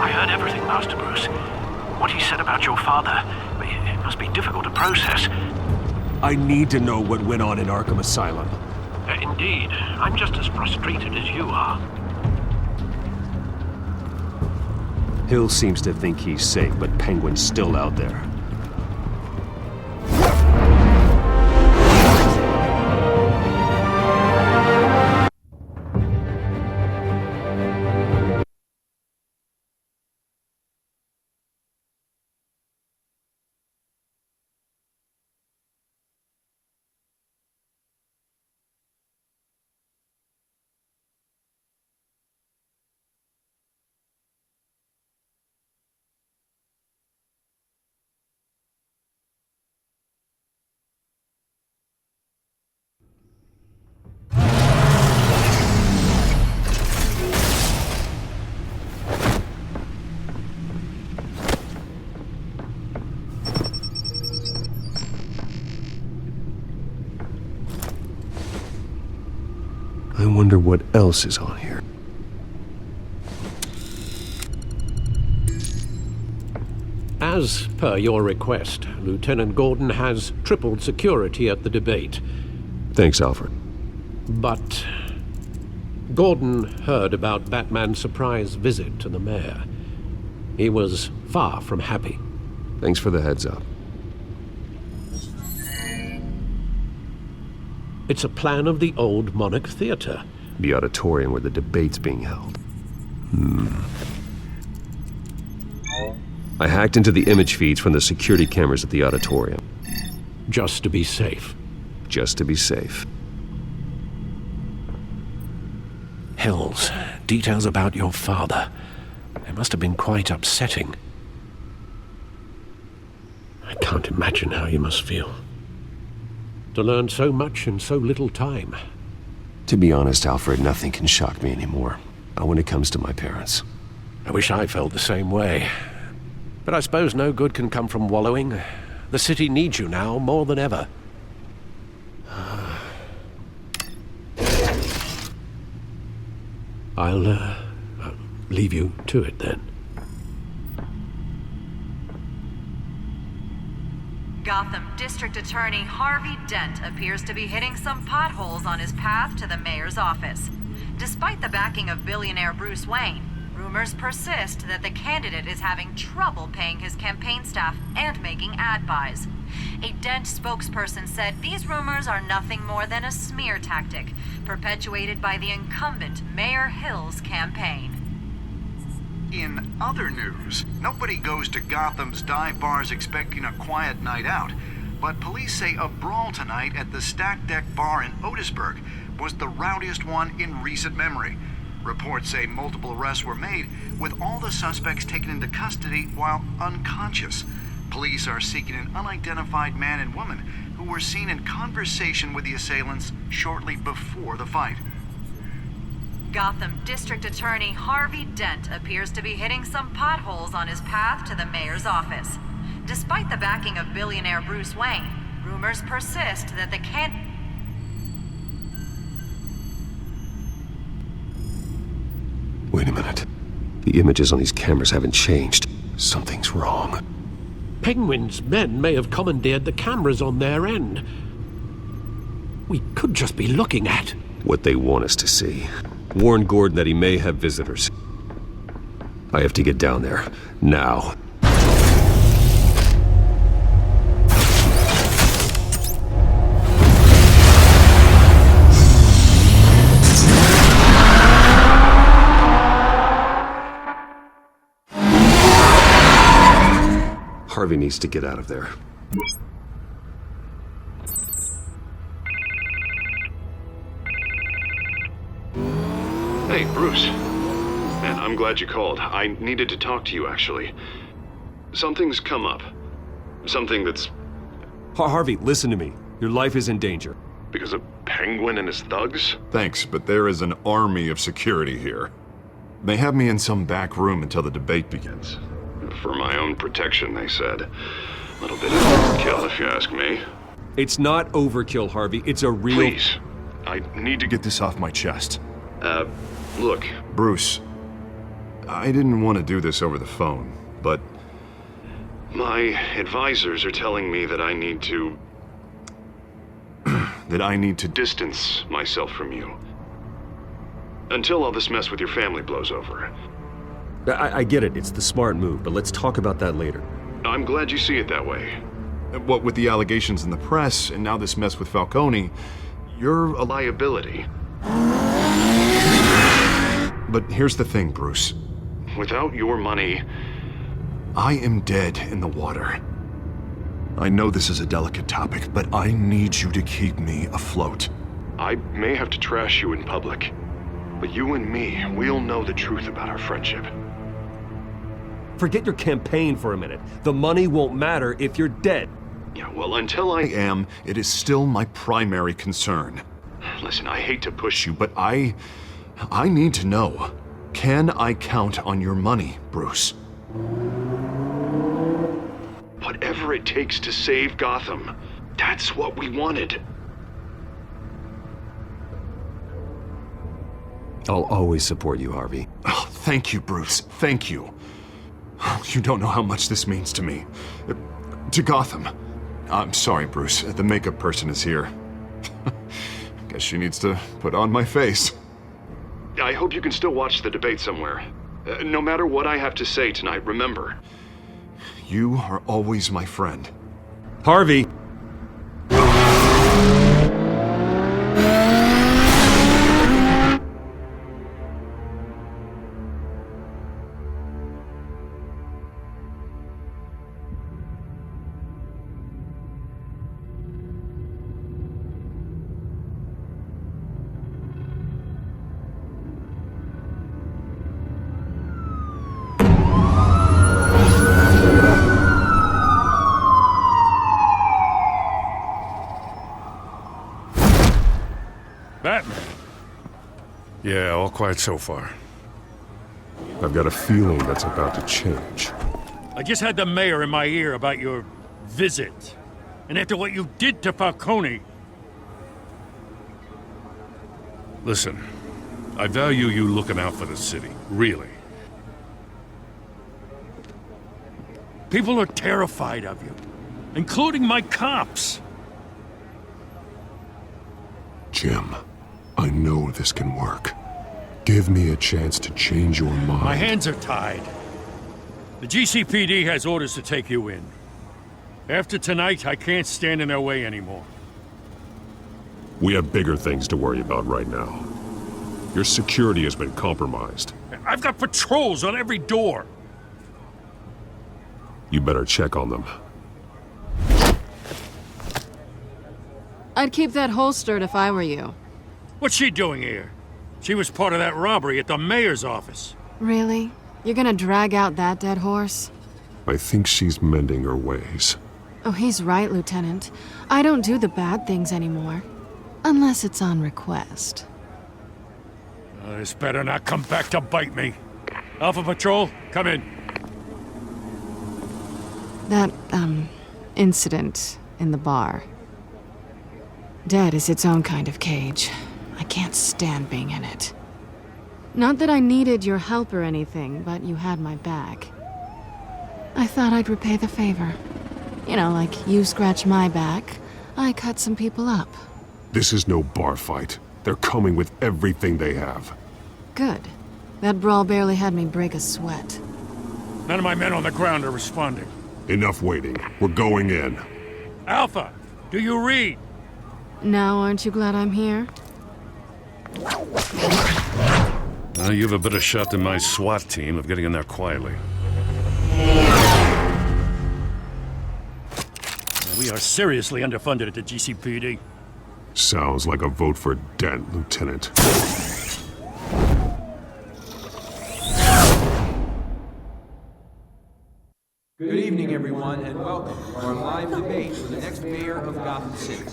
I heard everything, Master Bruce. What he said about your father, it must be difficult to process. I need to know what went on in Arkham Asylum. Indeed. I'm just as frustrated as you are. Hill seems to think he's safe, but Penguin's still out there. I wonder what else is on here. As per your request, Lieutenant Gordon has tripled security at the debate. Thanks, Alfred. But Gordon heard about Batman's surprise visit to the mayor. He was far from happy. Thanks for the heads up. It's a plan of the old Monarch Theater. The auditorium where the debate's being held. I hacked into the image feeds from the security cameras at the auditorium. just to be safe. Just to be safe. Hills, details about your father. They must have been quite upsetting. I can't imagine how you must feel. To learn so much in so little time. To be honest, Alfred, nothing can shock me anymore. Not when it comes to my parents. I wish I felt the same way. But I suppose no good can come from wallowing. The city needs you now more than ever. I'll leave you to it then. Gotham District Attorney Harvey Dent appears to be hitting some potholes on his path to the mayor's office. Despite the backing of billionaire Bruce Wayne, rumors persist that the candidate is having trouble paying his campaign staff and making ad buys. A Dent spokesperson said these rumors are nothing more than a smear tactic, perpetuated by the incumbent Mayor Hill's campaign. In other news, nobody goes to Gotham's dive bars expecting a quiet night out, but police say a brawl tonight at the Stack Deck Bar in Otisburg was the rowdiest one in recent memory. Reports say multiple arrests were made, with all the suspects taken into custody while unconscious. Police are seeking an unidentified man and woman who were seen in conversation with the assailants shortly before the fight. Gotham District Attorney Harvey Dent appears to be hitting some potholes on his path to the mayor's office. Despite the backing of billionaire Bruce Wayne, rumors persist that the Wait a minute. The images on these cameras haven't changed. Something's wrong. Penguin's men may have commandeered the cameras on their end. We could just be looking at what they want us to see. Warn Gordon that he may have visitors. I have to get down there. Now. Harvey needs to get out of there. Hey, Bruce. Man, I'm glad you called. I needed to talk to you, actually. Something's come up. Something that's... Harvey, listen to me. Your life is in danger. Because of Penguin and his thugs? Thanks, but there is an army of security here. They have me in some back room until the debate begins. For my own protection, they said. A little bit of overkill, if you ask me. It's not overkill, Harvey. It's a real... Please. I need to get this off my chest. Look. Bruce, I didn't want to do this over the phone, but... My advisors are telling me that I need to... that I need to distance myself from you. Until all this mess with your family blows over. I get it. It's the smart move, but let's talk about that later. I'm glad you see it that way. What with the allegations in the press, and now this mess with Falcone, you're a liability. But here's the thing, Bruce. Without your money... I am dead in the water. I know this is a delicate topic, but I need you to keep me afloat. I may have to trash you in public, but you and me, we'll know the truth about our friendship. Forget your campaign for a minute. The money won't matter if you're dead. Yeah, well, until I am, it is still my primary concern. Listen, I hate to push you, but I need to know. Can I count on your money, Bruce? Whatever it takes to save Gotham. That's what we wanted. I'll always support you, Harvey. Oh, thank you, Bruce. Thank you. You don't know how much this means to me. To Gotham. I'm sorry, Bruce. The makeup person is here. Guess she needs to put on my face. I hope you can still watch the debate somewhere. No matter what I have to say tonight, remember. You are always my friend. Harvey! Yeah, all quiet so far. I've got a feeling that's about to change. I just had the mayor in my ear about your visit. And after what you did to Falcone... Listen, I value you looking out for the city, really. People are terrified of you, including my cops. Jim, I know this can work. Give me a chance to change your mind. My hands are tied. The GCPD has orders to take you in. After tonight, I can't stand in their way anymore. We have bigger things to worry about right now. Your security has been compromised. I've got patrols on every door. You better check on them. I'd keep that holstered if I were you. What's she doing here? She was part of that robbery at the mayor's office. Really? You're gonna drag out that dead horse? I think she's mending her ways. Oh, he's right, Lieutenant. I don't do the bad things anymore. Unless it's on request. This better not come back to bite me. Alpha Patrol, come in. That, incident in the bar. Dead is its own kind of cage. I can't stand being in it. Not that I needed your help or anything, but you had my back. I thought I'd repay the favor. You know, like you scratch my back, I cut some people up. This is no bar fight. They're coming with everything they have. Good. That brawl barely had me break a sweat. None of my men on the ground are responding. Enough waiting. We're going in. Alpha, do you read? Now, aren't you glad I'm here? You have a better shot than my SWAT team of getting in there quietly. We are seriously underfunded at the GCPD. Sounds like a vote for Dent, Lieutenant. Good evening, everyone, and welcome to our live debate for the next mayor of Gotham City.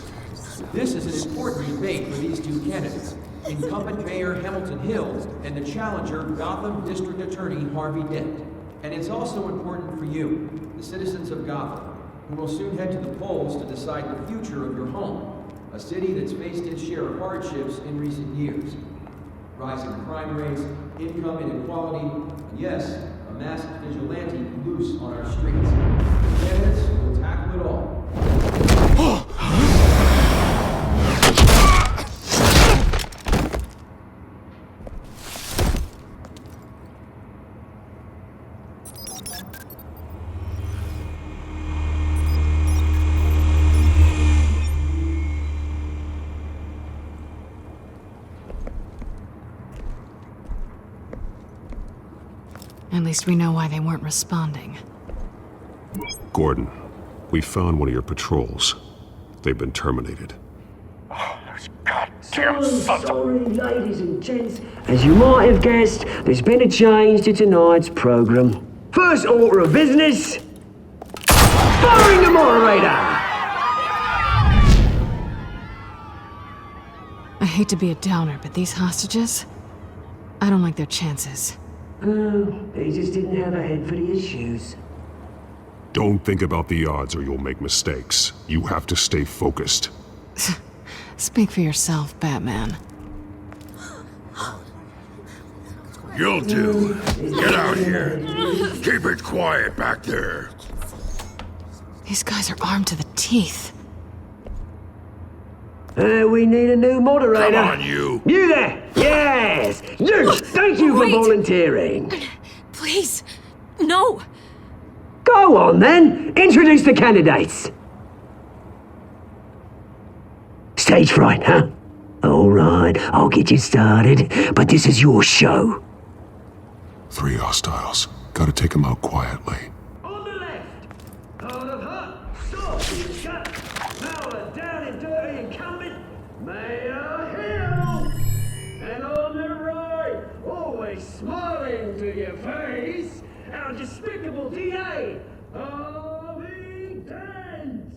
This is an important debate for these two candidates, incumbent Mayor Hamilton Hill and the challenger Gotham District Attorney Harvey Dent. And it's also important for you, the citizens of Gotham, who will soon head to the polls to decide the future of your home, a city that's faced its share of hardships in recent years. Rising crime rates, income inequality, and yes, a masked vigilante loose on our streets. The candidates will tackle it all. At least we know why they weren't responding. Gordon, we found one of your patrols. They've been terminated. Sorry, ladies and gents. As you might have guessed, there's been a change to tonight's program. First order of business, firing the moderator! I hate to be a downer, but these hostages, I don't like their chances. Oh, they just didn't have a head for the issues. Don't think about the odds or you'll make mistakes. You have to stay focused. Speak for yourself, Batman. You'll do. Get out here. Keep it quiet back there. These guys are armed to the teeth. We need a new moderator. Come on, you. You there! Yes! You! Thank you for volunteering. Please, no. Go on, then. Introduce the candidates. Stage fright, huh? All right, I'll get you started, but this is your show. 3 hostiles. Gotta take them out quietly. On the left, out of hut, stop, shut, power down and dirty incumbent, Mayor Hill. And on the right, always smiling to your face, our despicable DA, Harvey Dent.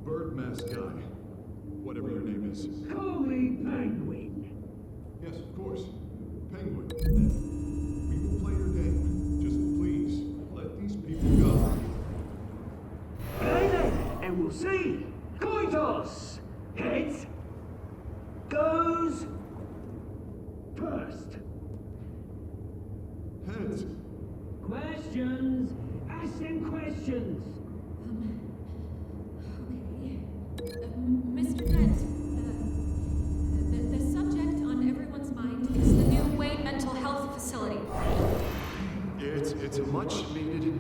Bird mask guy. whatever your name is. Call me Penguin. Yes, of course. Penguin. We will play your game. Just please, let these people go. Play then, and we'll see. Coin toss. Heads. Goes. First. Heads. Questions. Ask them questions. Mr. Dent, the subject on everyone's mind is the new Wayne Mental Health Facility. It's a much-needed,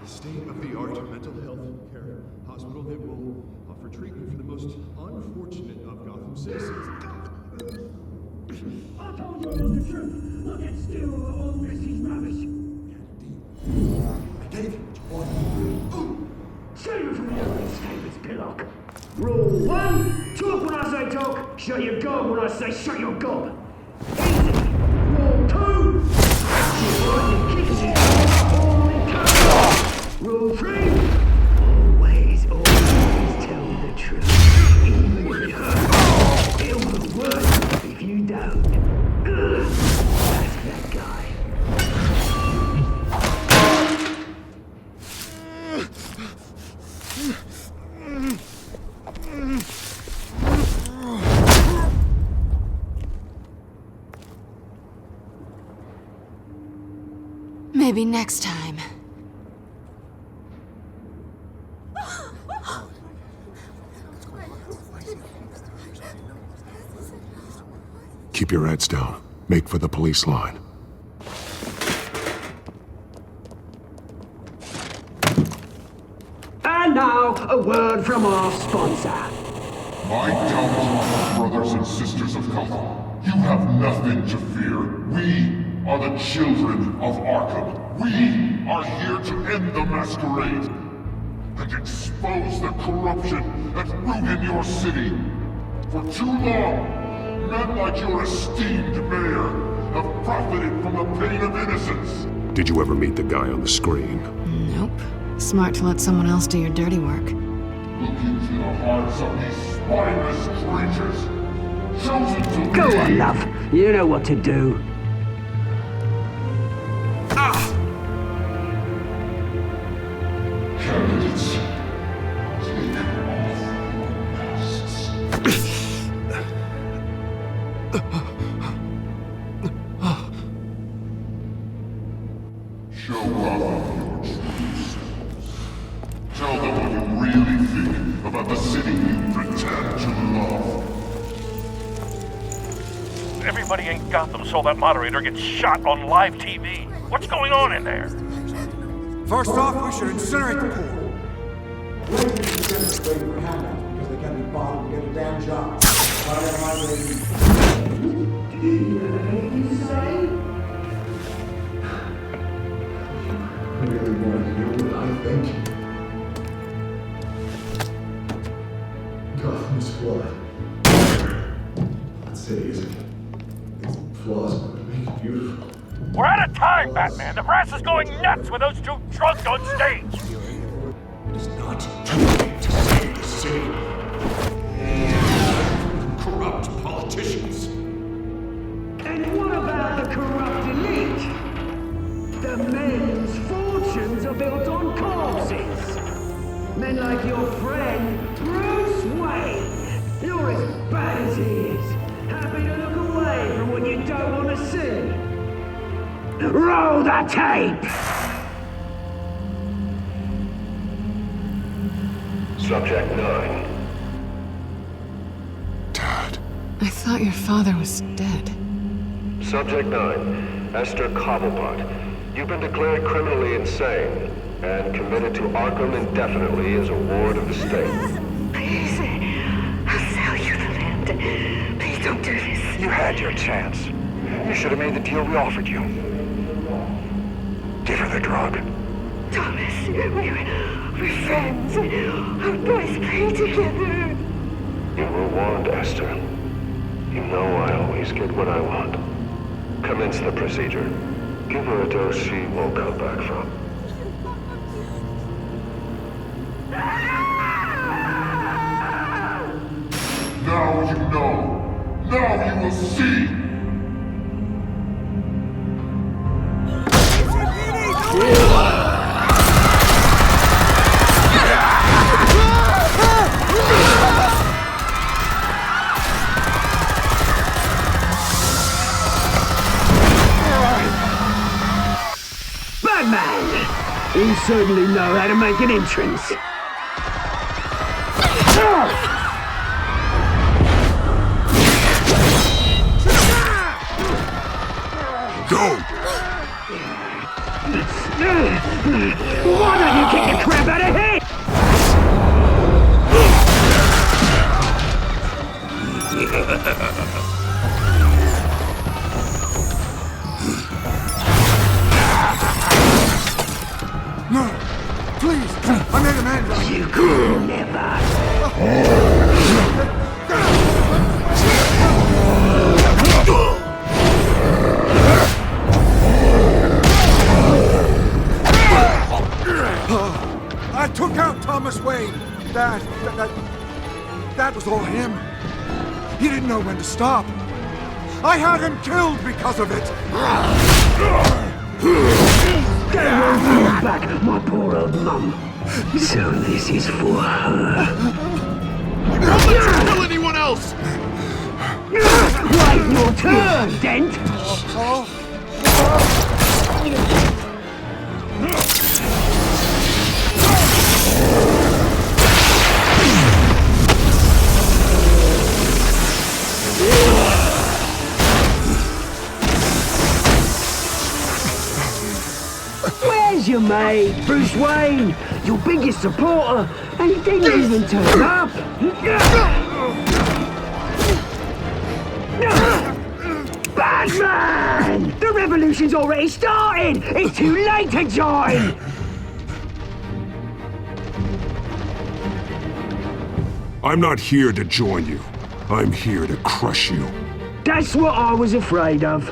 state-of-the-art mental health care hospital that will offer treatment for the most unfortunate of Gotham citizens. I told you all the truth. Look at still all this is rubbish. I gave you what you wanted. Save it from the ugly statements, Pillock. Rule 1, talk when I say talk, shut your gob when I say shut your gob. Easy. Rule 2, kick his all in time. Rule 3, always tell the truth. Even if it hurts, it will work if you don't. Ask that guy. Maybe next time. Keep your heads down. Make for the police line. And now, a word from our sponsor. My gallant brothers and sisters of Gotham, you have nothing to fear. We are the children of Arkham. We are here to end the masquerade and expose the corruption that rooted your city. For too long, men like your esteemed mayor have profited from the pain of innocence. Did you ever meet the guy on the screen? Nope. Smart to let someone else do your dirty work. Look into the hearts of these spineless creatures, chosen to Go lead. on, love. You know what to do. Candidates, take off masks. Show Gotham your true selves. Tell them what you really think about the city you pretend to love. Everybody in Gotham saw that moderator get shot on live TV. What's going on in there? First off, we should incinerate the pool. Wait to demonstrate for handouts because they can't be bothered to get a damn job. I really want to hear what I think. Gotham is flawed. That city isn't. It's flaws, but it make it beautiful. We're out of time, Batman. The brass is going nuts with those two drunks on stage. It is not too late to save the city. Corrupt politicians. And what about the corrupt elite? The men's fortunes are built on corpses. Men like your friend, Bruce Wayne. You're as bad as he is. Happy to look away from what you don't want to see. Roll the tape! Subject 9. I thought your father was dead. Subject 9. Esther Cobblepot. You've been declared criminally insane and committed to Arkham indefinitely as a ward of the state. Please, I'll sell you the land. Please don't do this. You had your chance. You should have made the deal we offered you. Give her the drug. Thomas, we're friends. Our boys play together. You were warned, Esther. You know I always get what I want. Commence the procedure. Give her a dose she won't come back from. Now you know. Now you will see. Batman! You certainly know how to make an entrance. Go! Why don't you kick the crap out of him? No! Please! I made a man! You could never! I took out Thomas Wayne. That was all him. He didn't know when to stop. I had him killed because of it. Get away from me back, my poor old mum. So this is for her. Don't let you kill anyone else! Wait your turn, Dent! Where's your mate, Bruce Wayne? Your biggest supporter, and he didn't even turn up! Batman! The revolution's already started! It's too late to join! I'm not here to join you. I'm here to crush you. That's what I was afraid of.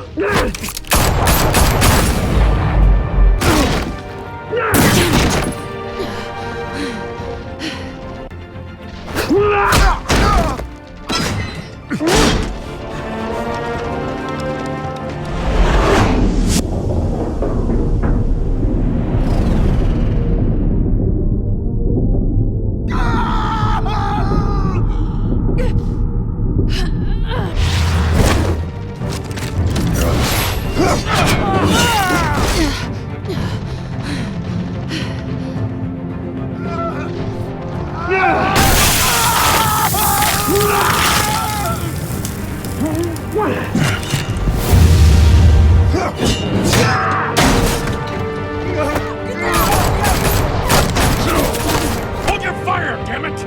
Hold your fire, damn it!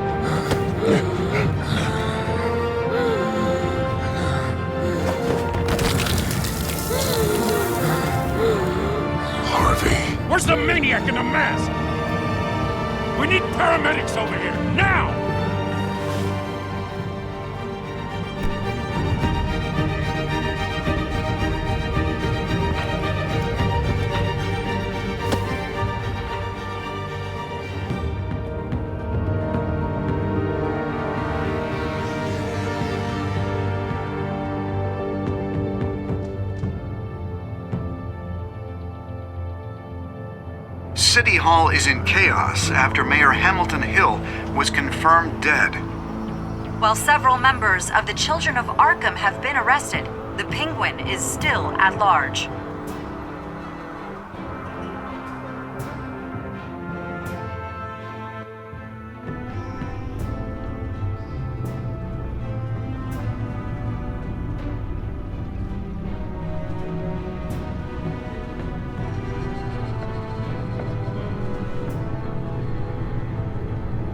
Harvey. Where's the maniac in the mask? We need paramedics over here, now! City Hall is in chaos after Mayor Hamilton Hill was confirmed dead. While several members of the Children of Arkham have been arrested, the Penguin is still at large.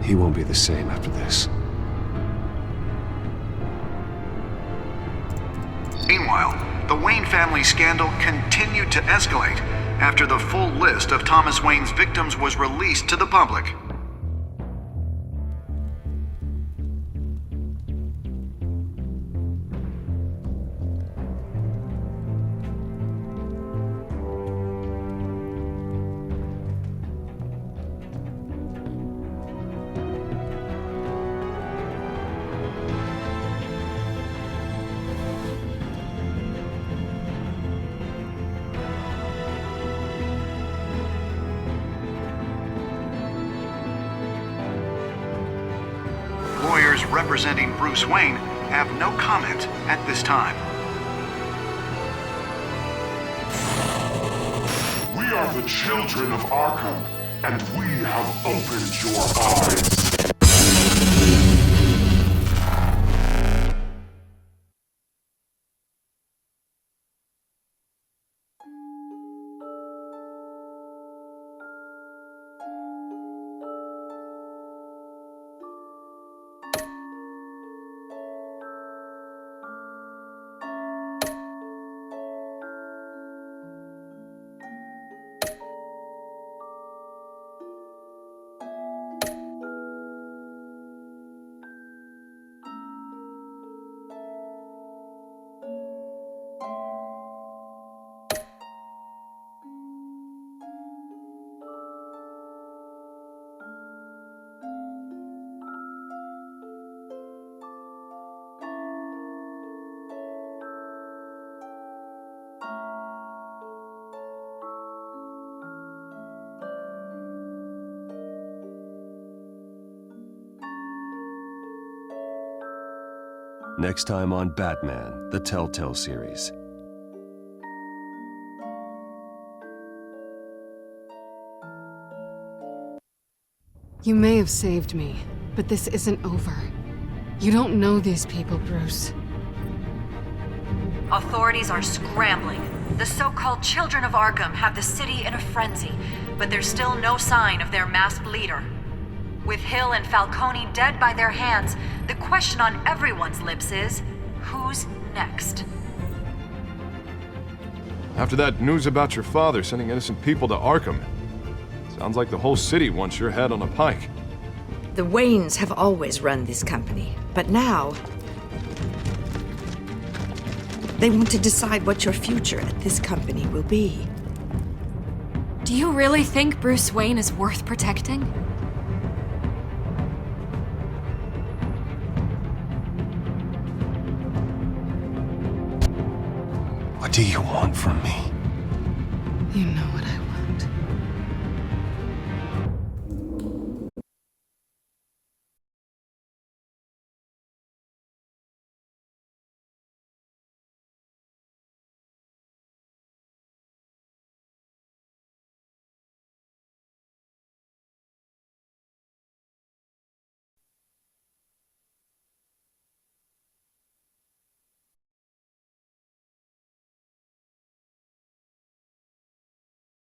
He won't be the same after this. Meanwhile, the Wayne family scandal continued to escalate after the full list of Thomas Wayne's victims was released to the public. representing Bruce Wayne have no comment at this time. We are the children of Arkham, and we have opened your eyes. Next time on Batman, the TellTale series. You may have saved me, but this isn't over. You don't know these people, Bruce. Authorities are scrambling. The so-called Children of Arkham have the city in a frenzy, but there's still no sign of their masked leader. With Hill and Falcone dead by their hands, the question on everyone's lips is, who's next? After that news about your father sending innocent people to Arkham, sounds like the whole city wants your head on a pike. The Waynes have always run this company, but now they want to decide what your future at this company will be. Do you really think Bruce Wayne is worth protecting? What do you want from me? You know what I want.